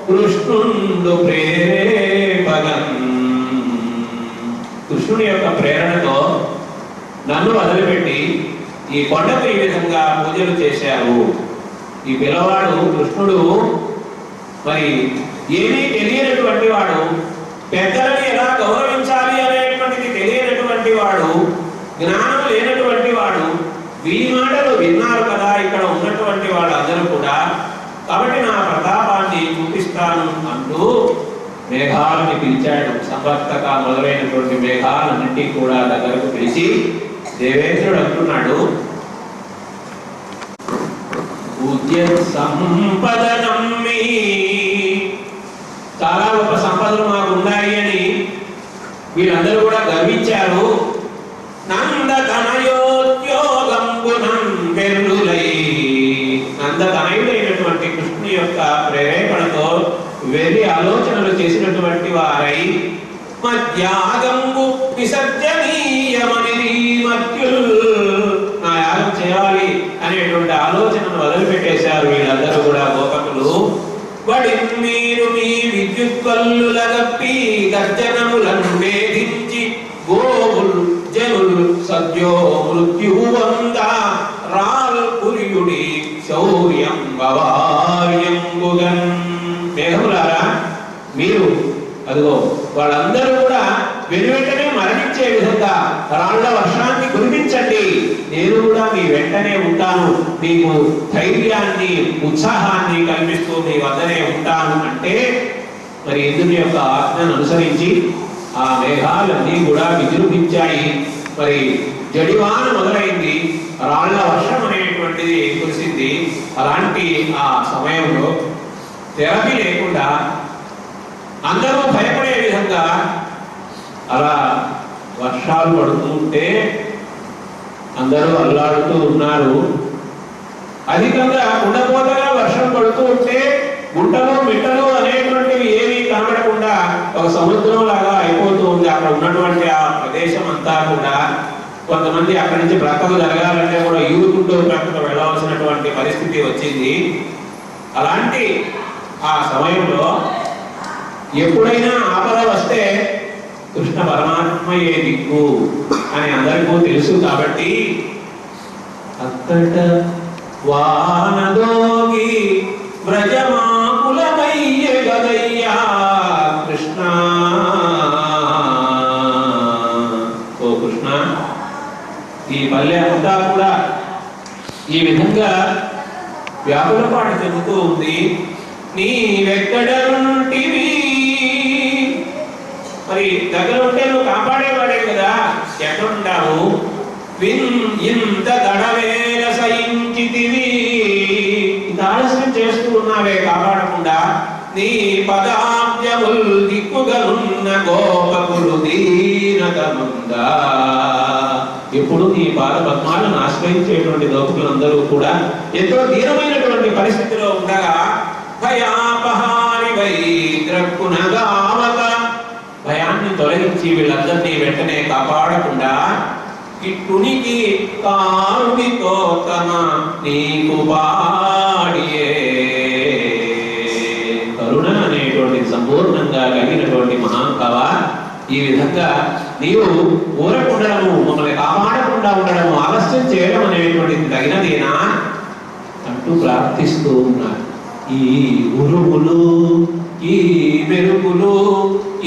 కృష్ణుండు ప్రేరేపగన్. కృష్ణుని యొక్క ప్రేరణతో నన్ను వదిలిపెట్టి ఈ కొండకు ఈ విధంగా పూజలు చేశారు. ఈ పిల్లవాడు కృష్ణుడు మరి ఏమీ తెలియనటువంటి వాడు, పెద్దలని ఎలా గౌరవించాలి అనేటువంటిది తెలియనటువంటి వాడు, జ్ఞానం లేనటువంటి వాడు. వీరి మాటలు విన్నారు కదా ఇక్కడ ఉన్నటువంటి వాళ్ళందరూ కూడా, కాబట్టి నా ప్రతాపాన్ని చూపిస్తాను అంటూ మేఘాలని పిలిచాడు. సంవర్తక మొదలైనటువంటి మేఘాలన్నింటినీ కూడా దగ్గరకు పిలిచి దేవేంద్రుడు అంటున్నాడు, పూజ్య సంపద నమ్మి, చాలా గొప్ప సంపదలు మాకు ఉన్నాయి అని వీళ్ళందరూ కూడా గర్వించారు. నందతనయోద్యోగంబునం వెర్రులై, నందతనయుడైనటువంటి కృష్ణుని యొక్క ప్రేరేపణతో వెర్రి ఆలోచనలు చేసినటువంటి వారై మధ్యాగంబు విసర్జనీయమని మధ్యుల్, నా యాగం చేయాలి అనేటువంటి ఆలోచనను వదిలిపెట్టేశారు వీళ్ళందరూ కూడా గోపకులు. వడి మీరు మీ విద్యుత్కల్లుల గప్పి గర్జనములను వేధించి గోవులు జనులు సద్యో మృత్యువంద రాల్ పురియుడి శౌర్యం గవార్యంబుగన్. మేఘములారా, మీరు అదిగో వాళ్ళందరూ కూడా వెనువెంటనే మరణించే విధంగా రాళ్ల వర్షాన్ని కురిపించండి, నేను కూడా మీ వెంటనే ఉంటాను, మీకు ధైర్యాన్ని ఉత్సాహాన్ని కల్పిస్తూ మీ వద్దనే ఉంటాను అంటే మరి ఇంద్రుని యొక్క ఆజ్ఞను అనుసరించి ఆ మేఘాలన్నీ కూడా విజృంభించాయి. మరి జడివాన మొదలైంది, రాళ్ల వర్షం అనేటువంటిది కురిసింది. అలాంటి ఆ సమయంలో తెరపి లేకుండా అందరూ భయపడే విధంగా అలా వర్షాలు పడుతూ ఉంటే అందరూ అల్లాడుతూ ఉన్నారు. అధికంగా ఉండబోతగా వర్షం పడుతూ ఉంటే గుంటలు మిట్టలు అనేటువంటివి ఏమీ కనబడకుండా ఒక సముద్రం లాగా అయిపోతూ ఉంది అక్కడ ఉన్నటువంటి ఆ ప్రదేశం అంతా కూడా. కొంతమంది అక్కడి నుంచి బ్రతకు జరగాలంటే కూడా ఈదుకుంటూ బ్రతకు వెళ్ళవలసినటువంటి పరిస్థితి వచ్చింది. అలాంటి ఆ సమయంలో ఎప్పుడైనా ఆపద వస్తే కృష్ణ పరమాత్మయే దిక్కు అని అందరికీ తెలుసు. కాబట్టి అక్కట వానదోగి వ్రజమాకులమయ్య గదయ్యా కృష్ణ, ఓ కృష్ణ, ఈ పల్లె అంతా కూడా ఈ విధంగా వ్యాకులపాటు చెందుతూ ఉంది. నీవెక్కడంటివి, మరి దగ్గర ఉంటే నువ్వు కాపాడేవాడే కదా, ఎక్కడుంటావు? ఇంత దడవేల సయించితివి, ఇంత ఆలస్యం చేస్తూ ఉన్నావే కాపాడకుండా. నీ పదాబ్జముల్ దిక్కుగనున్న గోపకులు దీనతనుందా, ఎప్పుడు నీ పాద పద్మాలను ఆశ్రయించేటువంటి గోపకులందరూ కూడా ఎంతో దీనమైనటువంటి పరిస్థితిలో ఉండగా భయాపహారి వై ద్రక్కునగావక, భయాన్ని తొలగించి వీళ్ళందరినీ వెంటనే కాపాడకుండా ఇట్టునికి కారుడితో తన నీకు పాడియే, కరుణ అనేటువంటి సంపూర్ణంగా కలిగినటువంటి మహాకవ, ఈ విధంగా నీవు ఊరకుండడము, మమ్మల్ని కాపాడకుండా ఉండడము, ఆలస్యం చేయడం అనేటువంటిది తగినదేనా అంటూ ప్రార్థిస్తూ ఉన్నారు. ఈ ఉరుములు, ఈ మెరుపులు,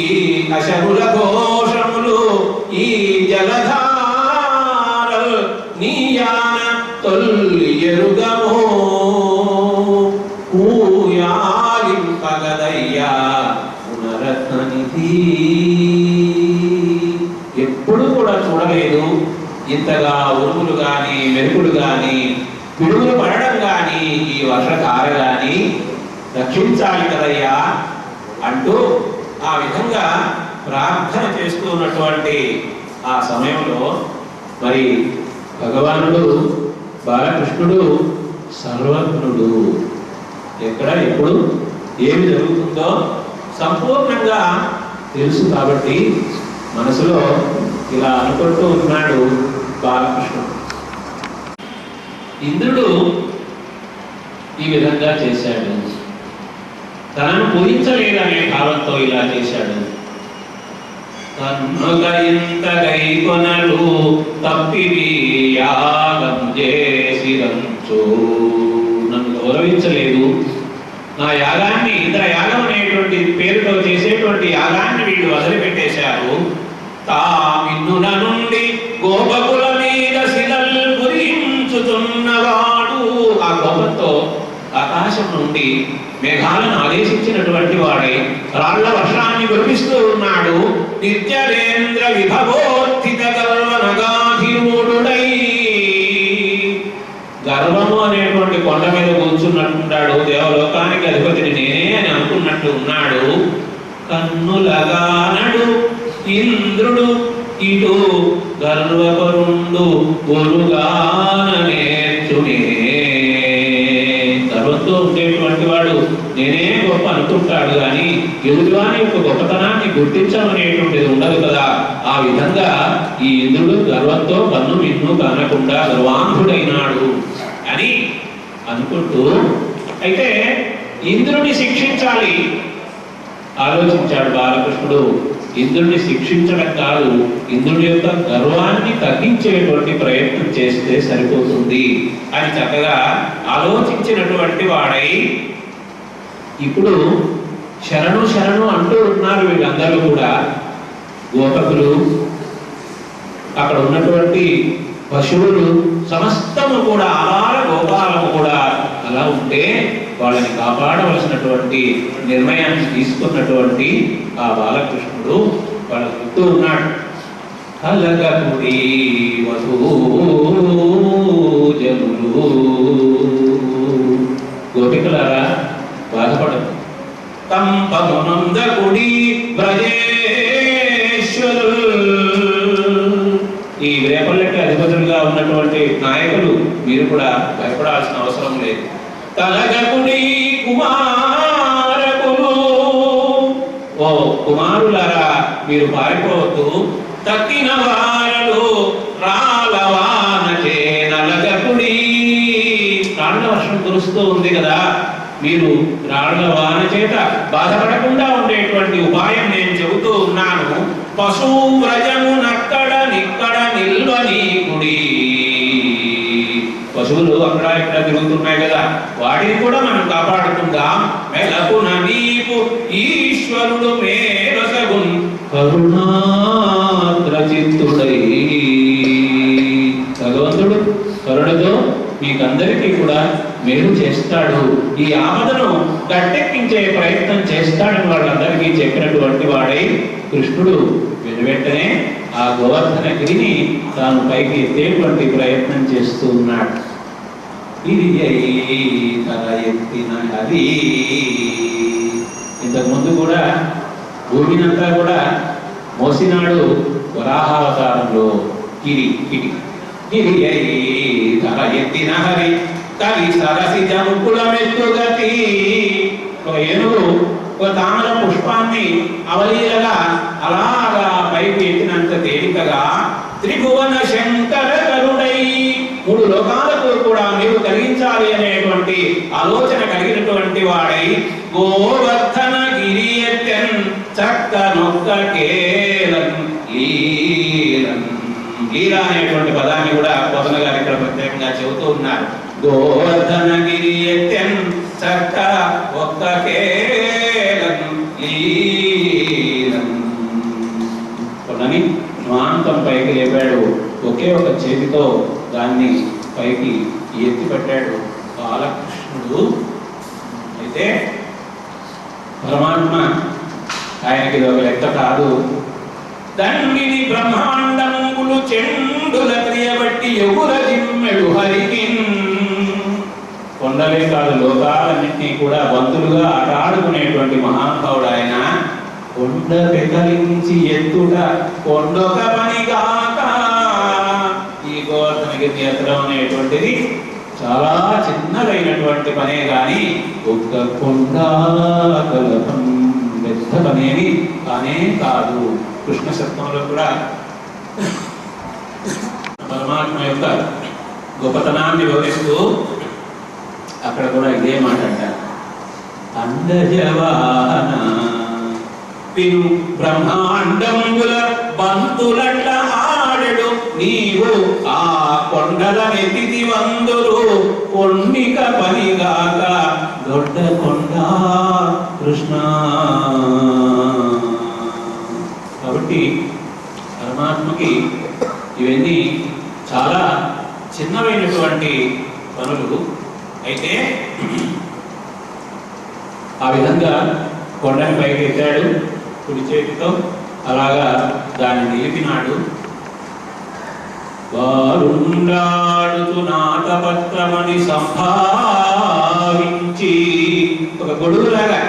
ఈ అశరుల ఘోషములు, ఈ జలధారలు నీయాన తొల్లి ఎరుగమో ఊయాలింపగదయ్యా పునరత్ననిధి. ఎప్పుడు కూడా చూడలేదు ఇంతగా ఉరుములు గాని మెరుపులు గాని పిడుగులు పడడం కానీ ఈ వర్షధార కానీ రక్షించాలి కదయ్యా అంటూ ఆ విధంగా ప్రార్థన చేస్తూ ఉన్నటువంటి ఆ సమయంలో మరి భగవానుడు బాలకృష్ణుడు సర్వజ్ఞుడు. ఎక్కడ ఎప్పుడు ఏమి జరుగుతుందో సంపూర్ణంగా తెలుసు కాబట్టి మనసులో ఇలా అనుకుంటూ ఉన్నాడు బాలకృష్ణుడు. ఇంద్రుడు ఈ విధంగా చేశాడు, తనను పూజించలేదనే భావంతో ఇలా చేశాడు. కన్నుక ఇంత గైకొనలు తప్పివి యాగం చేసిరంచు, నన్ను గౌరవించలేదు, నా యాగాన్ని ఇంద్ర యాగం అనేటువంటి పేరుతో చేసేటువంటి యాగాన్ని వీళ్ళు వదిలిపెట్టేశారు. తామిన్నుల నుండి గోపకుల మీద శిలల్ కురించుతున్నవాడు, ఆ కోపంతో ఆకాశం నుండి మేఘాలను ఆదేశించినటువంటి వాడై రాళ్ల వర్షాన్ని కురిపిస్తూ ఉన్నాడు. నిత్యలేంద్ర విభవోత్థిత గర్వనగాధిరూఢుడై, గర్వము అనేటువంటి కొండ మీద కూర్చున్నట్టున్నాడు, దేవలోకానికి అధిపతిని నేనే అని అనుకున్నట్టు ఉన్నాడు. కన్నులగానడు ఇంద్రుడు ఇటు గర్వపరుండు గురుగాన నేర్చునే, గర్వంతో ఉండేటువంటి వాడు నేనే గొప్ప అనుకుంటాడు కానీ ఎదుటివాని యొక్క గొప్పతనాన్ని గుర్తించమనేటువంటిది ఉండదు కదా. ఆ విధంగా ఈ ఇంద్రుడు గర్వంతో కన్ను మిన్ను కానకుండా గర్వాంధుడైనాడు అని అనుకుంటూ, అయితే ఇంద్రుడిని శిక్షించాలి ఆలోచించాడు బాలకృష్ణుడు. ఇంద్రుడిని శిక్షించడం కాదు, ఇంద్రుడి యొక్క గర్వాన్ని తగ్గించేటువంటి ప్రయత్నం చేస్తే సరిపోతుంది అని చక్కగా ఆలోచించినటువంటి వాడై ఇప్పుడు శరణు శరణు అంటూ ఉన్నారు వీళ్ళందరూ కూడా. గోపకులు, అక్కడ ఉన్నటువంటి పశువులు సమస్తము కూడా, ఆహార గోపాలము కూడా అలా ఉంటే వాళ్ళని కాపాడవలసినటువంటి నిర్ణయాన్ని తీసుకున్నటువంటి ఆ బాలకృష్ణుడు వాళ్ళ చుట్టూ ఉన్నాడు. అలగపుడి వధూజనులు, గోపికలారా బాధపడదు, కంపమునందకుడి బ్రజేశ్వరు, ఈ రేపల్లెకి అధిపతులుగా ఉన్నటువంటి నాయకులు మీరు కూడా భయపడాల్సిన అవసరం లేదు. తలగకుడి కుమారకులు, ఓ కుమారులారా మీరు పారిపోవద్దు. తక్కిన వారలు రాలవానచే నలగకుడి, రాళ్ల వర్షం కురుస్తూ ఉంది కదా, మీరు రాళ్ల వాన చేత బాధపడకుండా ఉండేటువంటి ఉపాయం నేను చెబుతూ ఉన్నాను. పశువు వ్రజము నక్కడ నిక్కడ నిల్వనీకుడి, పశువులు అక్కడ ఇక్కడ తిరుగుతున్నాయి కదా, వాటిని కూడా మనం కాపాడుకుందాం. మెలకున నీకు ఈశ్వరుడు మేరసగున్ కరుణాద్రచిత్తుడై, భగవంతుడు కరుణతో మీకందరికీ కూడా మేలు చేస్తాడు, ఈ ఆపదను గట్టెక్కించే ప్రయత్నం చేస్తాడని వాళ్ళందరికీ చెప్పినటువంటి వాడై కృష్ణుడు వెనువెంటనే ఆ గోవర్ధనగిరిని తాను పైకి ఎత్తేటువంటి ప్రయత్నం చేస్తూ ఉన్నాడు. ఇది తల ఎత్తిన హరి, ఇంతకుముందు కూడా భూమినంతా కూడా మోసినాడు వరాహావతారంలో. గిరి గిరి గిరి తల ఎత్తిన హరి కవి సరసి జముకులమెత్తుగతి, ఒక ఏనుగు ఒక తామర పుష్పాన్ని అవలీలగా అలాగా పైకి ఎత్తినంత తేలికగా త్రిభువన శంకర కరుడై, మూడు లోకాలకు కూడా మీరు కలిగించాలి అనేటువంటి ఆలోచన కలిగినటువంటి వాడై గోవర్ధన గిరి ఎత్తెన్ చక్క నొక్క కేలన్ లీలన్, లీల అనేటువంటి పదాన్ని కూడా పోతన గారు ఇక్కడ ప్రత్యేకంగా చెబుతూ ఉన్నారు. గోవర్ధనగిరి ఎత్తెన్ చక్క ఒక్క కేలన్ లీలన్, కొనని న్వాంతం పైకి లేపాడు, ఒకే ఒక చేతితో దాన్ని పైకి ఎత్తి పెట్టాడు బాలకృష్ణుడు. అయితే పరమాత్మ ఆయనకి ఇది ఒక లెక్క కాదు. దండిని బ్రహ్మాండములు చెండుల క్రియబట్టి ఎగుర జిమ్మెడు హరికి, కొండలే కాదు లోకాలన్నింటినీ కూడా బంతులుగా ఆటాడుకునేటువంటి మహానుభావుడు ఆయన. కొండ పెకలించి ఎత్తుట కొండొక పనిగాక. ఈ గోవర్ధనగిరిని ఎత్తడం అనేటువంటిది చాలా చిన్నదైనటువంటి పనే కానీ ఒక్క కొండ కలపం పెద్ద పనేది కానే కాదు. కృష్ణ శతకంలో కూడా పరమాత్మ యొక్క గొప్పతనాన్ని వివరిస్తూ అక్కడ కూడా ఇదే మాట అంటారు. అండజవాహన విను బ్రహ్మాండంబుల బంతులట్ల ఆడెడు నీవు ఆ కొండల నెత్తిది వందులు కొండిక పనిగాక దొడ్డ కొండ కృష్ణ. కాబట్టి పరమాత్మకి ఇవన్నీ చాలా చిన్నవైనటువంటి పనులు. అయితే ఆ విధంగా కొండని పైకి ఎత్తాడు కుడి చేతితో, అలాగా దాన్ని నిలిపినాడు. వారుండాడుతు నాటపత్రమని సంభావించి ఒక గొడుగులాగా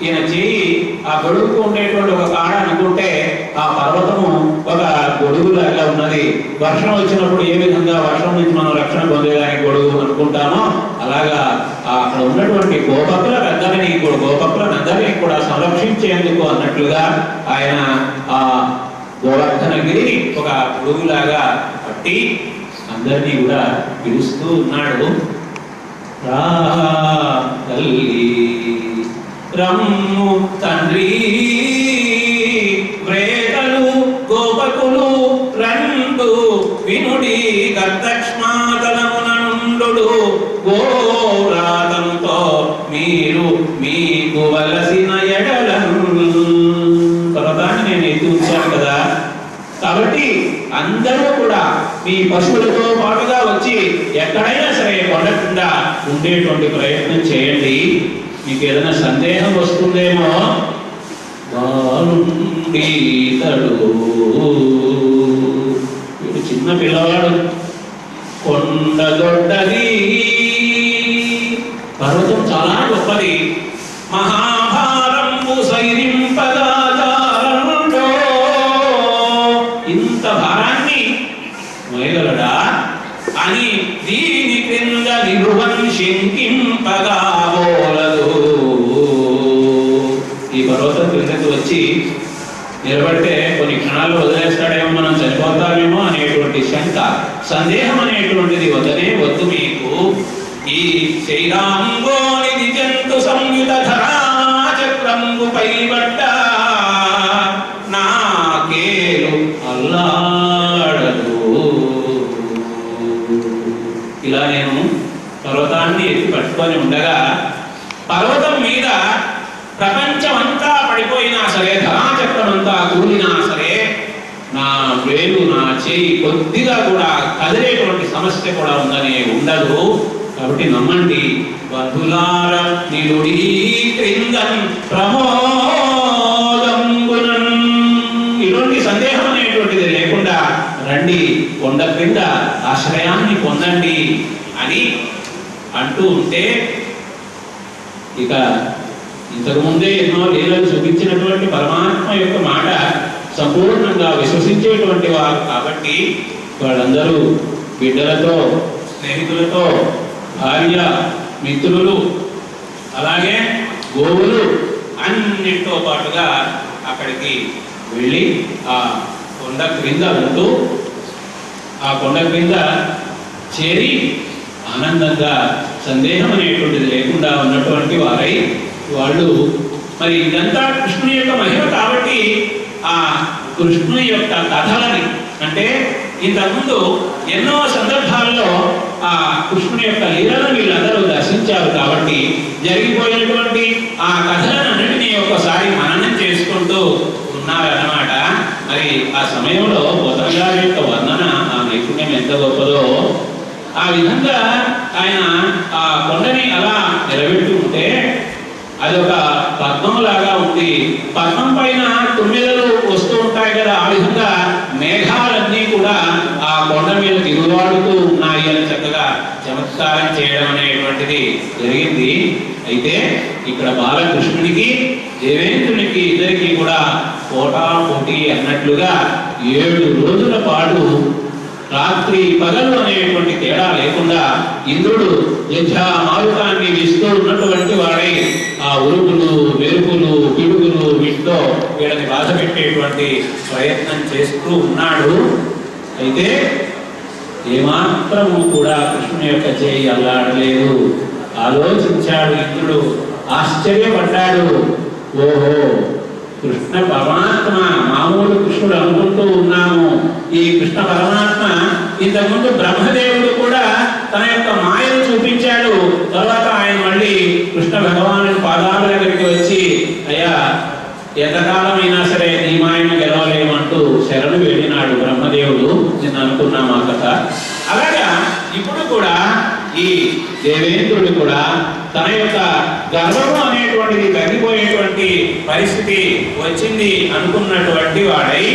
ఈయన చేయి ఆ గొడుగుకు ఉండేటువంటి ఒక కాడ అనుకుంటే ఆ పర్వతము ఒక గొడుగులాగా ఉన్నది. వర్షం వచ్చినప్పుడు ఏ విధంగా వర్షం నుంచి మనం రక్షణ పొందేదానికి గొడుగు అనుకుంటామో అలాగా అక్కడ ఉన్నటువంటి గోపకులందరినీ కూడా సంరక్షించేందుకు అన్నట్లుగా ఆయన ఆ గోవర్ధనగిరిని ఒక గొడుగులాగా పట్టి అందరినీ కూడా పిలుస్తూ ఉన్నాడు. రా తల్లి రమ్ము తండ్రి ప్రేతలు గోపకులు రెండు వినుడి గర్దక్ష్మాతలమునండు గోరాతంతో మీరు మీకు వలసిన ఎడలను. పర్వతాన్ని నేను ఎత్తి ఉంచాను కదా, కాబట్టి అందరూ కూడా మీ పశువులతో పాటుగా వచ్చి ఎక్కడైనా సరే కొండ కింద ఉండేటువంటి ప్రయత్నం చేయండి. మీకు ఏదైనా సందేహం వస్తుందేమో. వీడు చిన్న పిల్లవాడు, కొండ దొడ్డది, పర్వతం చాలా గొప్పది, మహాభారంబు సైరింపదాచారంలో ఇంత భారాన్ని మోయగలడా అని దీని క్రింద నిరువన్ శంకింపగా బోలదు. ఈ పర్వతం క్రిందకు వచ్చి నిలబడితే కొన్ని క్షణాల్లో వదిలేస్తాడేమో, మనం చనిపోతామేమో అనేటువంటి శంక, సందేహం అనేటువంటిది వద్దనే వద్దు మీకు. ఈ శ్రీరాంగోనిధి జంతు సంయుత ధరాచక్రంబు పైబడ్డ నాకేలు అల్లాడదు. ఇలా నేను పర్వతాన్ని ఎత్తి పట్టుకొని ఉండగా పర్వతం మీద ప్రపంచం అంతా పడిపోయినా సరే, ధరాచక్రం అంతా కూలినా సరే, నా వేలు నా చేయి కొద్దిగా కూడా కదిలేటువంటి సమస్య కూడా ఉందని ఉండదు. కాబట్టి నమ్మండి. బంధులార నిలుడి క్రిందం ప్రమోదంబునన్, ఇటువంటి సందేహం అనేటువంటిది లేకుండా రండి, కొండ క్రింద ఆశ్రయాన్ని పొందండి అని అంటూ ఉంటే, ఇక ఇంతకు ముందే ఎన్నో లీలలు చూపించినటువంటి పరమాత్మ యొక్క మాట సంపూర్ణంగా విశ్వసించేటువంటి వారు కాబట్టి వాళ్ళందరూ బిడ్డలతో, స్నేహితులతో, భార్య, మిత్రులు, అలాగే గోవులు అన్నిటితో పాటుగా అక్కడికి వెళ్ళి ఆ కొండ క్రింద ఉంటూ ఆ కొండ క్రింద చేరి ఆనందంగా సందేహం అనేటువంటిది లేకుండా ఉన్నటువంటి వారై వాళ్ళు, మరి ఇదంతా కృష్ణుని యొక్క మహిమ కాబట్టి ఆ కృష్ణుని యొక్క కథలని, అంటే ఇంతకుముందు ఎన్నో సందర్భాల్లో ఆ కృష్ణుని యొక్క లీలను వీళ్ళందరూ దర్శించారు కాబట్టి జరిగిపోయినటువంటి ఆ కథలన్నింటినీ ఒక్కసారి మననం చేసుకుంటూ ఉన్నారన్నమాట. మరి ఆ సమయంలో పోతన గారి యొక్క వర్ణన, ఆ నైపుణ్యం ఎంత గొప్పదో. ఆ విధంగా ఆయన ఆ కొండని అలా నిలబెట్టి ఉంటే అదొక పద్మంలాగా ఉంది. పద్మం పైన తుమ్మెదలు వస్తూ ఉంటాయి కదా, ఆ విధంగా మేఘాలన్నీ కూడా ఆ కొండ మీద తిరుగులాడుతూ ఉన్నాయి అని చక్కగా చమత్కారం చేయడం అనేటువంటిది జరిగింది. అయితే ఇక్కడ బాలకృష్ణుడికి దేవేంద్రునికి ఇద్దరికి కూడా పోటీ అన్నట్లుగా 7 రోజుల పాటు రాత్రి పగలు అనేటువంటి తేడా లేకుండా ఇంద్రుడు మారుతాన్ని ఇస్తూ ఉన్నటువంటి వాడై ఆ ఉరుకులు మెరుపులు పిడుగులు వీటితో వీళ్ళని బాధ పెట్టేటువంటి ప్రయత్నం చేస్తూ ఉన్నాడు. అయితే ఏమాత్రము కూడా కృష్ణుని యొక్క చేయి అల్లాడలేదు. ఆలోచించాడు ఇంద్రుడు, ఆశ్చర్యపడ్డాడు. ఓహో, కృష్ణ పరమాత్మ మామూలు కృష్ణుడు అనుకుంటూ ఉన్నాము. ఈ కృష్ణ పరమాత్మ ఇంతకుముందు బ్రహ్మదేవుడు కూడా తన యొక్క మాయను చూపించాడు. తర్వాత ఆయన మళ్ళీ కృష్ణ భగవాను పాదాల దగ్గరికి వచ్చి, అయ్యా ఎంతకాలమైనా సరే నీ మాయను గెలవలేమంటూ శరణు వెళ్ళినాడు బ్రహ్మదేవుడు. నేను అనుకున్నా మా కథ. అలాగా ఇప్పుడు కూడా ఈ దేవేంద్రుడు కూడా తన యొక్క గర్వము అనేటువంటిది తగ్గిపోయేటువంటి పరిస్థితి వచ్చింది అనుకున్నటువంటి వాడై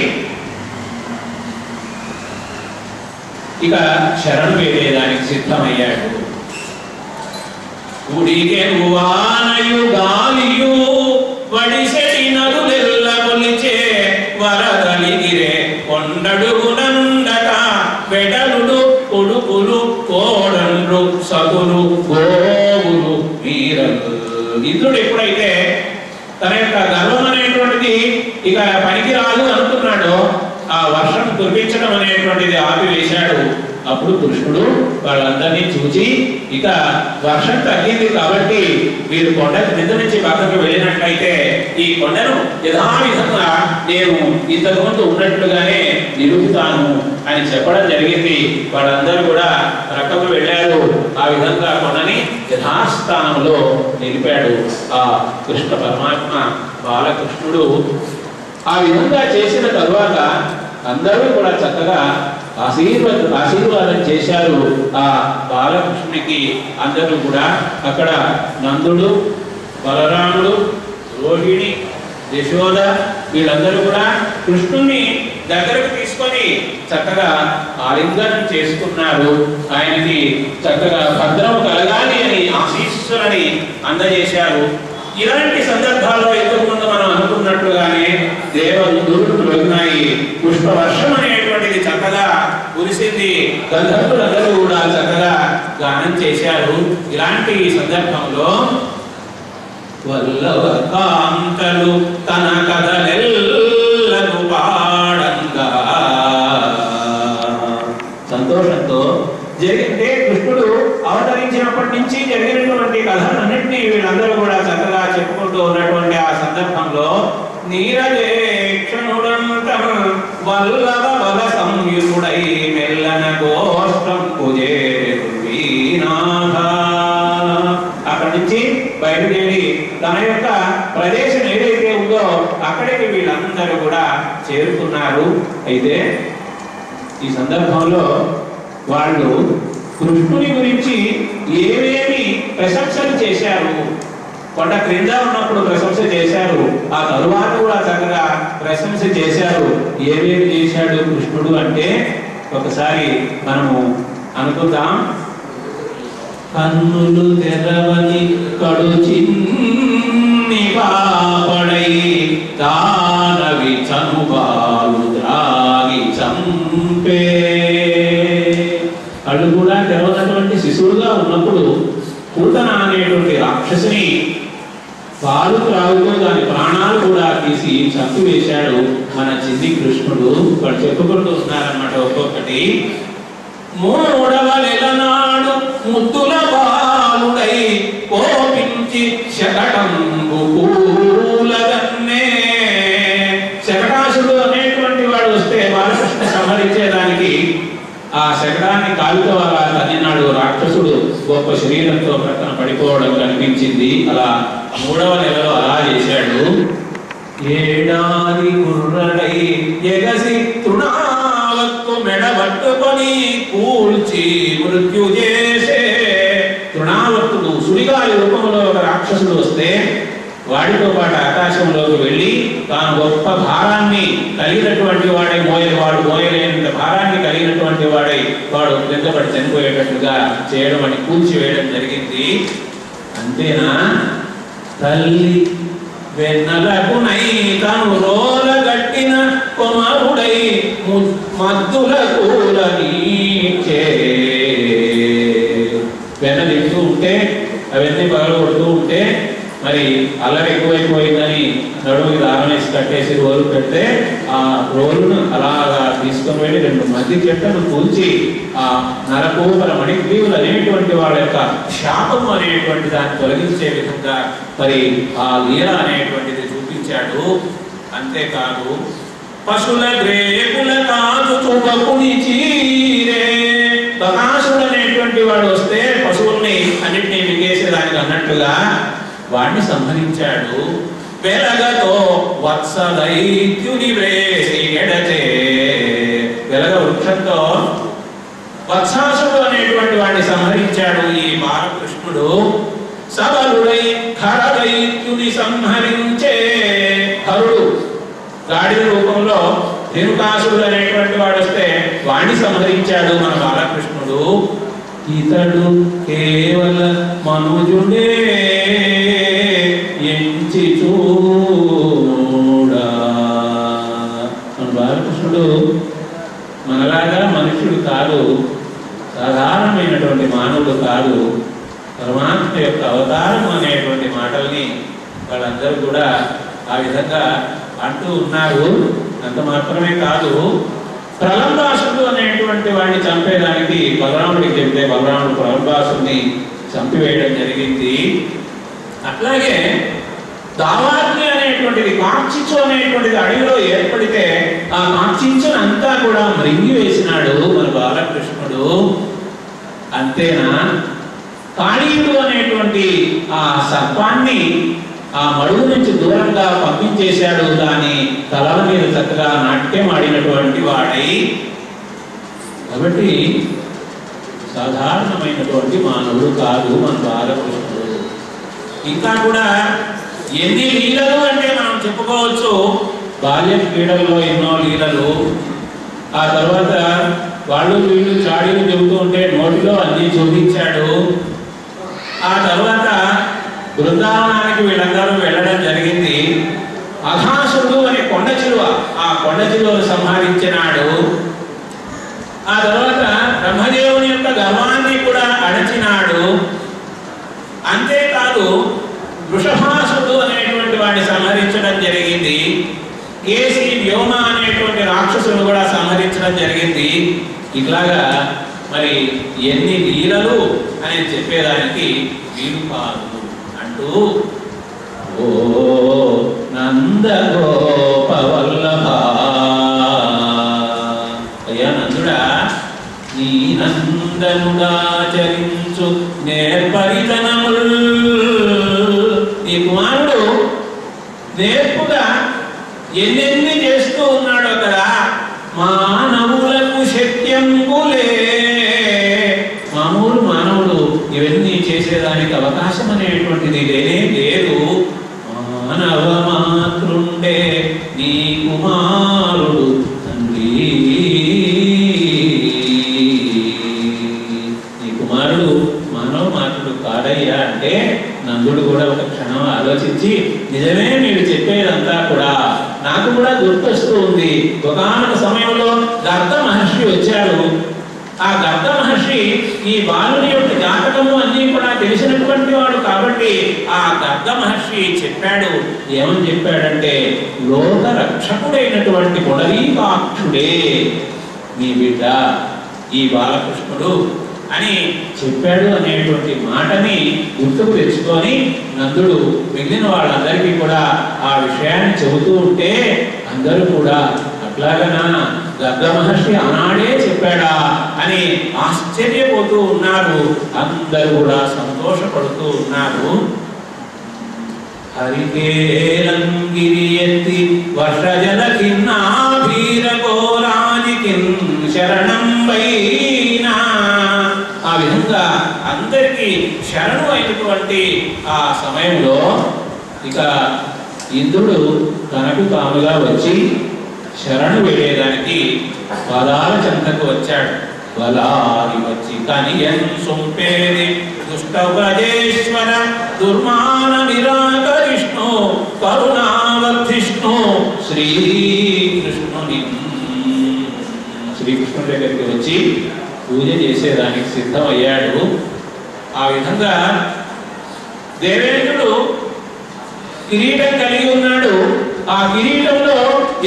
ఇక శరణు వేయడానికి సిద్ధమయ్యాడు. ఉడిగెను వానయు గాలియు వడిసెటి నరులెల్ల కొలిచే వరదలిగిరే కొండడుగునందట వెడలుడు కొడుకులు కోడండ్రు సగులు గోవులు వీరలు. ఇంద్రుడు ఎప్పుడైతే తన యొక్క గర్వం అనేటువంటిది ఇక పనికి రాదు అనుకున్నాడో ఆ వర్షం కురిపించడం అనేటువంటిది ఆపివేశాడు. అప్పుడు కృష్ణుడు వాళ్ళందరినీ చూచి, ఇక వర్షం తగ్గింది కాబట్టి మీరు కొండ మీద నుంచి పక్కకు వెళ్ళినట్లయితే ఈ కొండను యథావిధంగా నేను ఇంతకుముందు ఉన్నట్లుగానే నిలుపుతాను అని చెప్పడం జరిగింది. వాళ్ళందరూ కూడా పక్కకు వెళ్ళారు. ఆ విధంగా కొండని యథాస్థానంలో నిలిపాడు ఆ కృష్ణ పరమాత్మ బాలకృష్ణుడు. ఆ విధంగా చేసిన తరువాత అందరూ కూడా చక్కగా ఆశీర్వాదం చేశారు ఆ బాలకృష్ణునికి. అందరూ కూడా అక్కడ నందుడు, బలరాముడు, రోహిణి, యశోద వీళ్ళందరూ కూడా కృష్ణుని దగ్గరకు తీసుకొని చక్కగా ఆలింగనం చేసుకున్నారు. ఆయనకి చక్కగా భద్రము కలగాలి అని ఆశీస్సులని అందజేశారు. ఇలాంటి సందర్భాల్లో ఇంతకుముందు మనం అనుకున్నట్లుగానే దేవదూతలు వెళ్తున్నాయి. పుష్పవర్షం అనేటువంటిది చక్కగా కురిసింది. గంధర్వులందరూ కూడా చక్కగా గానం చేశారు. ఇలాంటి సందర్భంలో వల్లవ కాంతలు తన కథలెల్లను పాడంగా సంతోషంతో జరిగితే కృష్ణుడు అవతరించినప్పటి నుంచి జరిగినటువంటి కథలన్నింటినీ వీళ్ళందరూ కూడా చక్కగా చెప్పుకుంటూ ఉన్నటువంటి ఆ సందర్భంలో నీరజేక్షణుడంతం వల్లవ బల సంయుతుడై మెల్లన గోష్టం అక్కడి నుంచి బయలుదేరి తన యొక్క ప్రదేశం ఏదైతే ఉందో అక్కడికి వీళ్ళందరూ కూడా చేరుకున్నారు. అయితే ఈ సందర్భంలో వాళ్ళు కృష్ణుని గురించి ఏమేమి ప్రశంసలు చేశారు. కొండ క్రింద ఉన్నప్పుడు ప్రశంస చేశారు, ఆ తరువాత కూడా చక్కగా ప్రశంస చేశారు. ఏమేమి చేశాడు కృష్ణుడు అంటే ఒకసారి మనము అనుకుందాం. కన్నులు తెరవని కడు చిన్ని పాపడై దానవి చనుబాలు ద్రాగి చంపే. కళ్ళు కూడా తెరవనటువంటి శిశువుగా ఉన్నప్పుడు పూతన అనేటువంటి రాక్షసిని పాలు త్రాగుతూ దాని ప్రాణాలు కూడా తీసి చంపివేశాడు మన చిన్ని కృష్ణుడు. వాళ్ళు చెప్పుకుంటూ ఉన్నారన్నమాట ఒక్కొక్కటి. మూడవ నెలనాడు ముద్దుల బాలుడై కోపించి శకటంబు పూలగన్నే. శకటాసుడు అనేటువంటి వాడు వస్తే బాలకృష్ణ సంహరించేదానికి ఆ శకటాన్ని కాలుతో అలా తన్నినాడు. రాక్షసుడు గొప్ప శరీరంతో ప్రక్కన పడిపోవడం కనిపించింది. అలా మూడవ నెలలో అలా చేశాడు. ఏడాది కుర్రడై ఎగసి తృణావత్తు మెడబట్టుకొని కూల్చి మృత్యు చేసే. తృణావత్తుడు సుడిగాలి రూపంలో ఒక రాక్షసుడు వస్తే వాడితో పాటు ఆకాశంలోకి వెళ్ళి తాను గొప్ప భారాన్ని కలిగినటువంటి వాడై వాడు మోయలేనంత భారాన్ని కలిగినటువంటి వాడై వాడు క్రిందపడి చనిపోయేటట్టుగా చేయడం అని కూల్చివేయడం జరిగింది. అంతేనా? తల్లి వెన్నలకు నైతను రోల గట్టిన కొమరుడై మద్దుల కూల నీచే. వెన్న తింటూ ఉంటే అవన్నీ పగలు కొడుతూ ఉంటే మరి అల్లరి ఎక్కువైపోయిందని నడుముకి దారం వేసి కట్టేసి రోలు పెడితే ఆ రోలును అలాగా తీసుకొని వెళ్ళి 2 మధ్య చెట్లను కూల్చి ఆ నరకోపర మణిగ్రీవులు అనేటువంటి వాళ్ళ యొక్క శాపము అనేటువంటి దాన్ని తొలగించే విధంగా మరి ఆ లీల అనేటువంటిది చూపించాడు. అంతేకాదు పశుల గ్రేపుల కాదు తుపకుని చీరే. బకాసుడు అనేటువంటి వాడు వస్తే పశువుల్ని అన్నింటినీ మింగేసేదానికి అన్నట్టుగా వాడిని సంహరించాడు. వెలగతో వత్సదైత్యుని వేసి ఎడతే. వెలగ వృక్షంతో వత్సాసుడు అనేటువంటి వాడిని సంహరించాడు ఈ బాలకృష్ణుడు. సబలుడై ఖరదైత్యుని సంహరించే. ఖరుడు గాడిద రూపంలో ధేనుకాసుడు అనేటువంటి వాడు వస్తే వాడిని సంహరించాడు మన బాలకృష్ణుడు. ఇతడు కేవల మనుజుడే ఎంచి చూడా. మన బాలకృష్ణుడు మనలాగా మనుష్యుడు కాదు, సాధారణమైనటువంటి మానవుడు కాదు. పరమాత్మ యొక్క అవతారం అనేటువంటి మాటల్ని వాళ్ళందరూ కూడా ఆ విధంగా అంటూ ఉన్నారు. అంత మాత్రమే కాదు, ప్రలంబాసుడు అనేటువంటి వాడిని చంపేదానికి బలరాముడికి చెబితే బలరాముడు ప్రలంబాసుడిని చంపివేయడం జరిగింది. అట్లాగే దావాగ్ని అనేటువంటిది కాక్షించు అనేటువంటిది అడవిలో ఏర్పడితే ఆ కాక్షించుని అంతా కూడా మృంగి వేసినాడు మన బాలకృష్ణుడు. అంతేనా? కాళీయుడు అనేటువంటి ఆ సర్పాన్ని ఆ మడుగు నుంచి దూరంగా పంపించేశాడు. దాని తలల మీద చక్కగా నాట్యం ఆడినటువంటి వాడై. కాబట్టి సాధారణమైనటువంటి మానవుడు కాదు మన బాలకృష్ణుడు. ఇంకా కూడా ఎన్ని లీలలు అంటే మనం చెప్పుకోవచ్చు. బాల్య క్రీడల్లో ఎన్నో లీలలు. ఆ తర్వాత వాళ్ళు వీళ్ళు చాడీలు చెబుతూ ఉంటే నోటిలో అన్ని చూపించాడు. ఆ తర్వాత బృందావనానికి వీళ్ళందరూ వెళ్ళడం జరిగింది. అఘాసుడు అనే కొండ చిలువ, ఆ కొండ చిలువను సంహరించినాడు. ఆ తర్వాత బ్రహ్మదేవుని యొక్క గర్వాన్ని కూడా అణచినాడు. అంతేకాదు వృషభాసుడు అనేటువంటి వాడిని సంహరించడం జరిగింది. కేసి వ్యోమ అనేటువంటి రాక్షసును కూడా సంహరించడం జరిగింది. ఇట్లాగా మరి ఎన్ని లీలలు అని చెప్పేదానికి వీలు కాదు అంటూ ఓ నందగోపవల్లభ. అయ్యా నందుడా, నీ నందనుడాచరించు నేర్పరితనముల్. నీ కుమారుడు నేర్పుగా ఎన్నెన్ని చేస్తూ ఉన్నాడు అక్కడ. మానవులకు శక్యంబులే. మానవుడు ఇవన్నీ చేసేదానికి అవకాశం అనేటువంటిది లేనే లేదు. మానవ మాతృండే నీ కుమారుడు తండ్రి. నీ కుమారుడు మానవ మాతృడు కాదయ్యా అంటే నందుడు కూడా ఒక క్షణం ఆలోచించి నిజమే మీరు చెప్పేదంతా కూడా నాకు కూడా గుర్తొస్తూ ఉంది. ఒకానొక సమయంలో గర్ద మహర్షి వచ్చారు. ఆ గర్ద మహర్షి ఈ బాలుని యొక్క జాతకము అన్నీ కూడా తెలిసినటువంటి వాడు కాబట్టి ఆ గర్ద మహర్షి చెప్పాడు. ఏమని చెప్పాడంటే, లోక రక్షకుడైనటువంటి పుండరీకాక్షుడే మీ బిడ్డ ఈ బాలకృష్ణుడు అని చెప్పాడు అనేటువంటి మాటని గుర్తుకు తెచ్చుకొని నందుడు మిగిలిన వాళ్ళందరికీ కూడా ఆ విషయాన్ని చెబుతూ ఉంటే అందరూ కూడా అట్లాగనా గర్గ మహర్షి ఆనాడే చెప్పాడా అని ఆశ్చర్యపోతూ ఉన్నారు. అందరూ కూడా సంతోషపడుతూ ఉన్నారు. హరికేలంగిరి ఎత్తి వర్షజల కిన్నా భీరఘోరానికి శరణం వైనా. ఆ విధంగా అందరికీ శరణు అయినటువంటి ఆ సమయంలో ఇక ఇంద్రుడు తనకు తానుగా వచ్చి శరణు వేయడానికి పాదాల చెంతకు వచ్చాడు. వలారి వచ్చి కనియన్ సొంపేది దుష్టవ్రజేశ్వర దుర్మాన నిరాకరిష్ణు కరుణావర్ధిష్ణు శ్రీకృష్ణుని. శ్రీకృష్ణుడి దగ్గరికి వచ్చి పూజ చేసేదానికి సిద్ధమయ్యాడు. ఆ విధంగా దేవేంద్రుడు కిరీటం కలిగి ఉన్నాడు. ఆ కిరీటంలో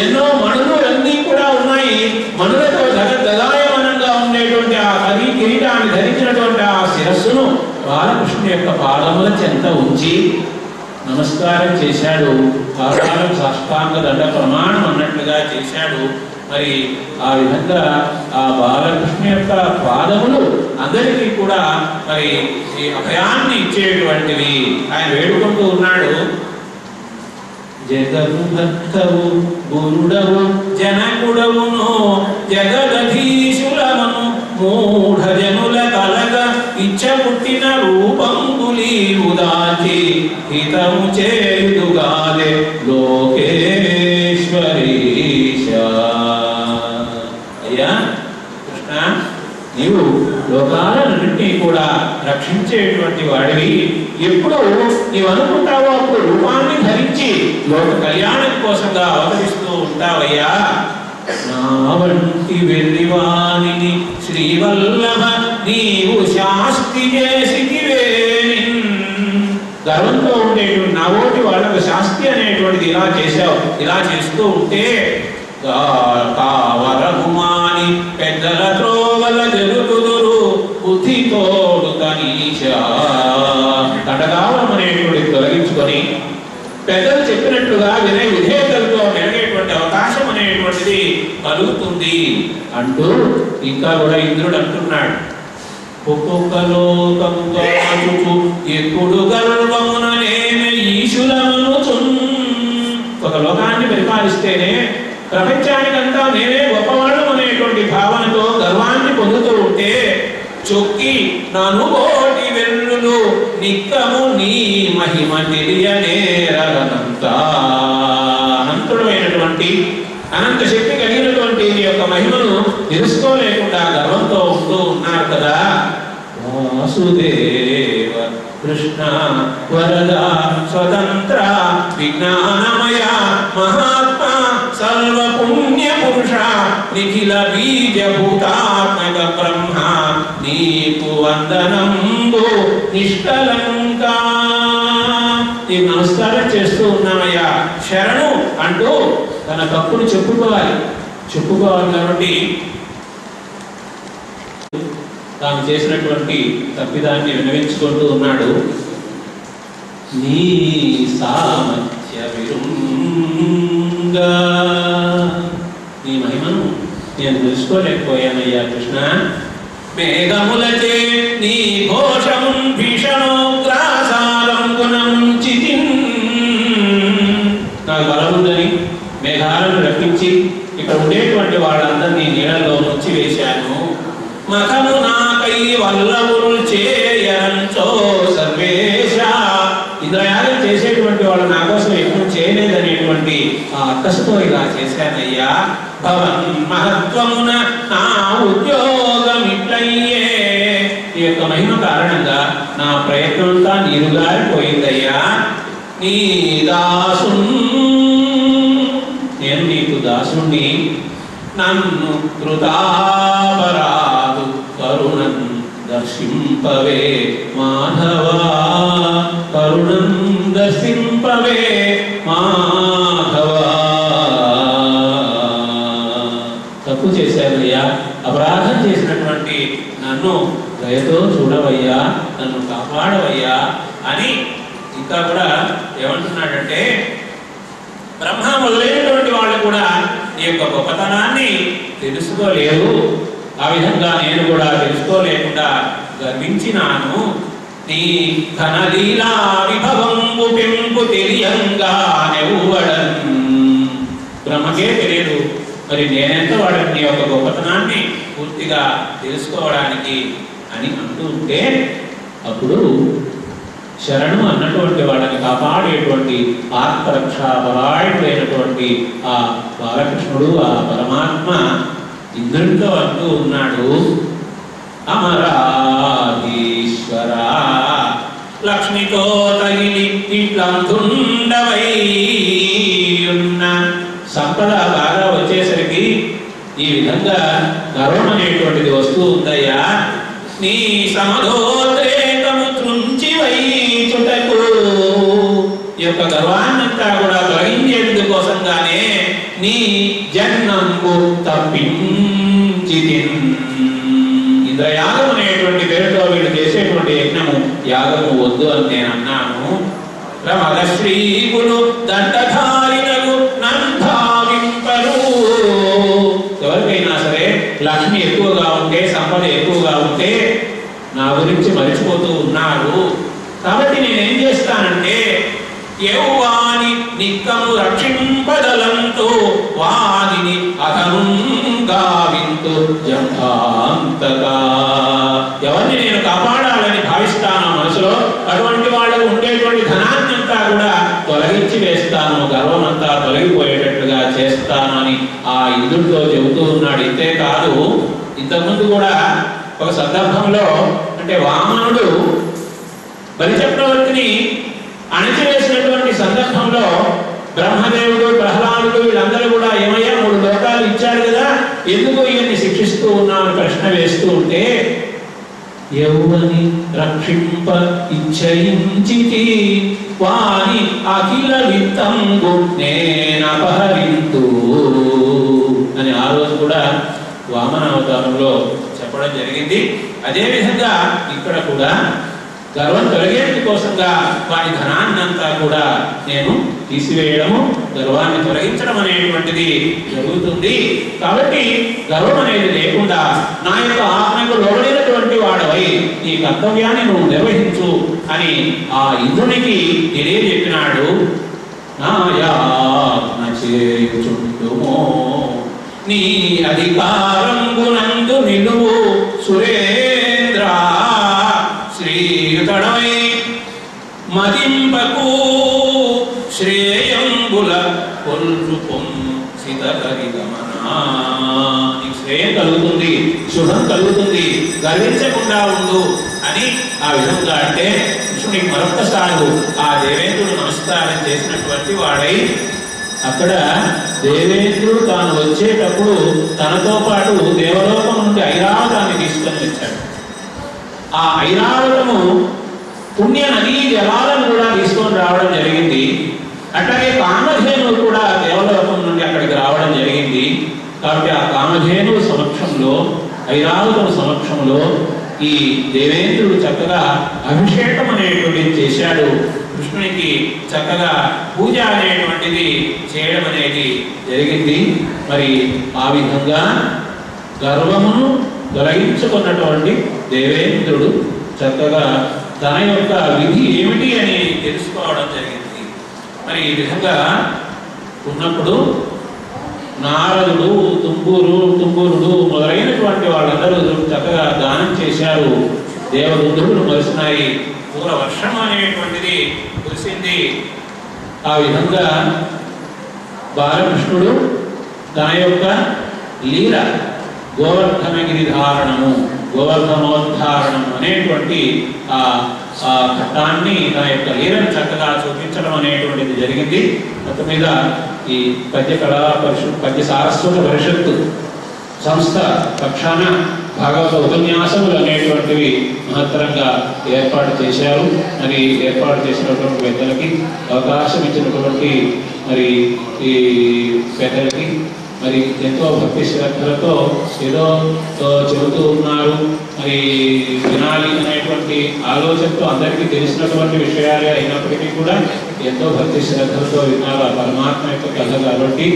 ఎన్నో మణులు అన్నీ కూడా ఉన్నాయి. మణులతో గదాయమనంగా ఉండేటువంటి ఆ కిరీటాన్ని ధరించినటువంటి ఆ శిరస్సును బాలకృష్ణుని యొక్క పాదముల చెంత ఉంచి నమస్కారం చేశాడు. పాదాలకు సాష్టాంగ దండ ప్రమాణం అన్నట్లుగా చేశాడు. మరి ఆ విధంగా ఆ బాలకృష్ణ యొక్క పాదములు అందరికీ కూడా మరి ఈ అభయాన్ని ఇచ్చేటువంటివి. ఆయన వేడుకుంటూ ఉన్నాడు. జగద్భక్తవు గురుడవు జనకుడవును జగదధీశులమను మూఢ జనుల కలగ ఇచ్చ పుట్టిన రూపంబులి ఉదాచి హితము చేయుదుగాలే లోకేశ్వరీశ. అయ్యా కృష్ణ, నీవు లోకాలన్నింటినీ కూడా రక్షించేటువంటి వాడివి. ఎప్పుడు నీవు అనుకుంటావో అప్పుడు రూపాన్ని ధరించి లోక కళ్యాణం కోసంగా అవతరిస్తూ ఉంటావయ్యా. నా వంటి వెర్రివాణిని శ్రీవల్లభ నీవు శాస్తి చేసితివే. గర్వంతో ఉండేటువంటి నా ఓటి వాళ్ళకు శాస్తి అనేటువంటిది ఇలా చేశావు. ఇలా చేస్తూ ఉంటే కావరముమాని పెద్దల త్రోవల జరుగుదురు బుద్ధితోడు కనీష. తడగావరం అనేటువంటి తొలగించుకొని పెద్దలు చెప్పినట్లుగా విధేయతలతో మెలిగేటువంటి అవకాశం అనేటువంటిది కలుగుతుంది అంటూ ఇంకా కూడా ఇంద్రుడు అంటున్నాడు. ఒక్కొక్క లోకముగా ఎప్పుడు గర్వముననేమి ఈశులమును. ఒక లోకాన్ని పరిపాలిస్తేనే ప్రపంచానికంతా మేమే గొప్పవాళ్ళం అనేటువంటి భావనతో గర్వాన్ని పొందుతూ ఉంటే చొక్కి ననుగోటి వెల్లులు నిక్కము నీ మహిమ తెలియనేరగనంత. అనంతుడమైనటువంటి అనంత శక్తి కలిగినటువంటి నీ యొక్క మహిమను తెలుసుకోలేకుండా గర్వంతో ఉంటూ ఉన్నారు కదా. వాసుదేవ కృష్ణ వరద స్వతంత్ర విజ్ఞానమయ మహాత్మా సర్వపుణ్య పురుష నిఖిల బీజభూతాత్మక బ్రహ్మ నీకు వందనంబు నిష్కలంక. నీకు నమస్కారం చేస్తూ ఉన్నామయ్యా, శరణు అంటూ తన తప్పును చెప్పుకోవాలి కాబట్టి తాను చేసినటువంటి తప్పిదాన్ని వినవించుకుంటూ ఉన్నాడు. నీ సామర్థ్య విరుంగా నీ మహిమను నేను తెలుసుకోలేకపోయానయ్యా కృష్ణ. మేఘములచే నీ ఘోషము భీషణోగ్రాసారం గుణముంచితి. నాకు బలముందని మేఘాలను రప్పించి ఇక్కడ ఉండేటువంటి వాళ్ళందరినీ నీళ్ళలో ముంచి వేశాను. మఖము నాకై వల్లవులు చేయరంచో సర్వేశ. ఇంద్రయాగం చేసేటువంటి వాళ్ళు నా కోసం ఎక్కువ చేయలేదనేటువంటి ఆ అక్కసుతో ఇలా చేశానయ్యా. భవన్ మహత్వమున నా ఉద్యోగం ఇట్లయ్యే. ఈ యొక్క మహిమ కారణంగా నా ప్రయత్నంతా నీరుగారిపోయిందయ్యా. నీ దాసు నేను నీకు దాసుణ్ణి. నన్ను కృతాపరాధు కరుణం దర్శింపవే మాధవా. కరుణం దర్శింపవే మాధవా. తప్పు చేశానయ్యా, అపరాధం చేసినటువంటి నన్ను దయతో చూడవయ్యా, నన్ను కాపాడవయ్యా అని ఇంకా కూడా ఏమంటున్నాడంటే, బ్రహ్మ మొదలైనటువంటి వాళ్ళు కూడా ఈ యొక్క గొప్పతనాన్ని తెలుసుకోలేరు. ఆ విధంగా నేను కూడా తెలుసుకోలేకుండా గర్వించినాను. నీ ఘనలీలా విభవంబు పెంపు తెలియంగా నెవ్వడం. బ్రహ్మకే తెలియదు, మరి నేనెంత వాడని నీ యొక్క గొప్పతనాన్ని పూర్తిగా తెలుసుకోవడానికి అని అంటూ ఉంటే, అప్పుడు శరణు అన్నటువంటి వాళ్ళని కాపాడేటువంటి ఆత్మరక్షాపరాయుడైనటువంటి ఆ బాలకృష్ణుడు, ఆ పరమాత్మ ఇంద్రుడితో అంటూ ఉన్నాడు. అమరాధీశ్వర లక్ష్మితో తగిలి ఇట్లంతుండవై ఉన్న సంపద బాగా వచ్చేసరికి ఈ విధంగా గర్వం అనేటువంటిది వస్తూ ఉందయ్యా. నీ సమధోద్రేకము త్రుంచి వైచుటకు ఈ యొక్క గర్వాన్నంతా కూడా తొలగించేందుకోసంగానే నీ జన్మంబు తప్పించి ఇంద్రయాగం అనేటువంటి పేరుతో వీళ్ళు చేసేటువంటి యజ్ఞము యాగము వద్దు అని నేను అన్నాను. రమగశ్రీకులు దండధారినలు నంధావింపరు. ఎవరికైనా సరే లక్ష్మి ఎక్కువగా ఉంటే, సంపద ఎక్కువగా ఉంటే నా గురించి మరిచిపోతూ ఉన్నారు. కాబట్టి నేనేం చేస్తానంటే యౌవాని నిక్కము రక్షింపదలంతో వానిని అతనుంగావింతు జంభాంతగా. ఎవరిని నేను కాపాడాలని భావిస్తాను మనసులో, అటువంటి వాళ్ళకు ఉండేటువంటి ధనాన్నంతా కూడా తొలగించి వేస్తాను, గర్వమంతా తొలగిపోయేటట్లుగా చేస్తాను అని ఆ ఇంద్రుడితో చెబుతూ ఉన్నాడు. ఇంతే కాదు, ఇంతకుముందు కూడా ఒక సందర్భంలో అంటే వామనుడు బలిచక్రవర్తిని అణచివేసినటువంటి సందర్భంలో బ్రహ్మదేవుడు, ప్రహ్లాదుడు వీళ్ళందరూ కూడా ఏమయ్యా 3 లోకాలు ఇచ్చారు కదా, ఎందుకు ఈయన్ని శిక్షిస్తూ ఉన్నామని ప్రశ్న వేస్తూ ఉంటే యౌవని రక్షింప ఇచ్చయించితి వాని అఖిల విత్తంబు నేనపహరింతు అని ఆ రోజు కూడా వామన అవతారంలో చెప్పడం జరిగింది. అదేవిధంగా ఇక్కడ కూడా గర్వం తొలగేందు కోసంగా వారి ధనాన్నంతా కూడా నేను తీసివేయడము, గర్వాన్ని తొలగించడం అనేటువంటిది జరుగుతుంది. కాబట్టి గర్వం అనేది లేకుండా నా యొక్క ఆత్మకు లోబడినటువంటి వాడవై ఈ కర్తవ్యాన్ని నువ్వు నిర్వహించు అని ఆ ఇంద్రునికి తెలియజెప్పినాడు. నాయాజ్ఞ చేయుచుండుమో నీ అధికారంబునందు నిలువు సురేంద్ర శ్రీయుతడవై మదింపకు శ్రేయంబుల కొల్లు పొంసితగమనా. నీకు శ్రేయం కలుగుతుంది, శుభం కలుగుతుంది, గర్వించకుండా ఉండు అని ఆ విధంగా అంటే కృష్ణుడికి మరొక్కసారి ఆ దేవేంద్రుడు నమస్కారం చేసినటువంటి వాడై అక్కడ దేవేంద్రుడు తాను వచ్చేటప్పుడు తనతో పాటు దేవలోకం నుండి ఐరావతాన్ని తీసుకొని వచ్చాడు. ఆ ఐరావతము పుణ్య నదీ జలాలను కూడా తీసుకొని రావడం జరిగింది. అట్లాగే కామధేనువు కూడా దేవలోకం నుండి అక్కడికి రావడం జరిగింది. కాబట్టి ఆ కామధేనువు సమక్షంలో, ఐరావతము సమక్షంలో ఈ దేవేంద్రుడు చక్కగా అభిషేకం అనేటువంటిది చేశాడు. కృష్ణునికి చక్కగా పూజ అనేటువంటిది చేయడం అనేది జరిగింది. మరి ఆ విధంగా గర్వమును తొలగించుకున్నటువంటి దేవేంద్రుడు చక్కగా తన యొక్క విధి ఏమిటి అని తెలుసుకోవడం జరిగింది. మరి ఈ విధంగా ఉన్నప్పుడు నారదుడు, తుంబూరుడు మొదలైనటువంటి వాళ్ళందరూ చక్కగా దానం చేశారు. దేవదుందులు మరిసినాయి, పూల వర్షం అనేటువంటిది కురిసింది. ఆ విధంగా బాలకృష్ణుడు తన యొక్క లీల గోవర్ధనగిరి ధారణము, గోవర్ధనోద్ధారణం అనేటువంటి ఆ ఘట్టాన్ని తన యొక్క లీలను చక్కగా చూపించడం అనేటువంటిది జరిగింది. మొత్తం మీద ఈ పద్య కళా పరిషత్, పద్య సారస్వత పరిషత్తు సంస్థ పక్షాన భాగవత ఉపన్యాసములు అనేటువంటివి మహత్తరంగా ఏర్పాటు చేశారు. మరి ఏర్పాటు చేసినటువంటి పెద్దలకి, అవకాశం ఇచ్చినటువంటి మరి ఈ పెద్దలకి మరి ఎంతో భక్తి శ్రద్ధలతో ఏదో చెబుతూ ఉన్నారు. మరి వినాలి అనేటువంటి ఆలోచనతో అందరికీ తెలిసినటువంటి విషయాలే అయినప్పటికీ కూడా ఎంతో భక్తి శ్రద్ధలతో విన్నారు ఆ పరమాత్మ యొక్క కథ. కాబట్టి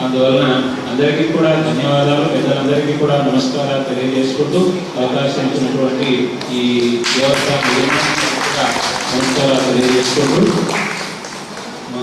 అందువలన అందరికీ కూడా ధన్యవాదాలు, పెద్దలందరికీ కూడా నమస్కారాలు తెలియజేసుకుంటూ అవకాశం ఇచ్చినటువంటి ఈ వ్యవస్థ నమస్కారాలు తెలియజేసుకుంటూ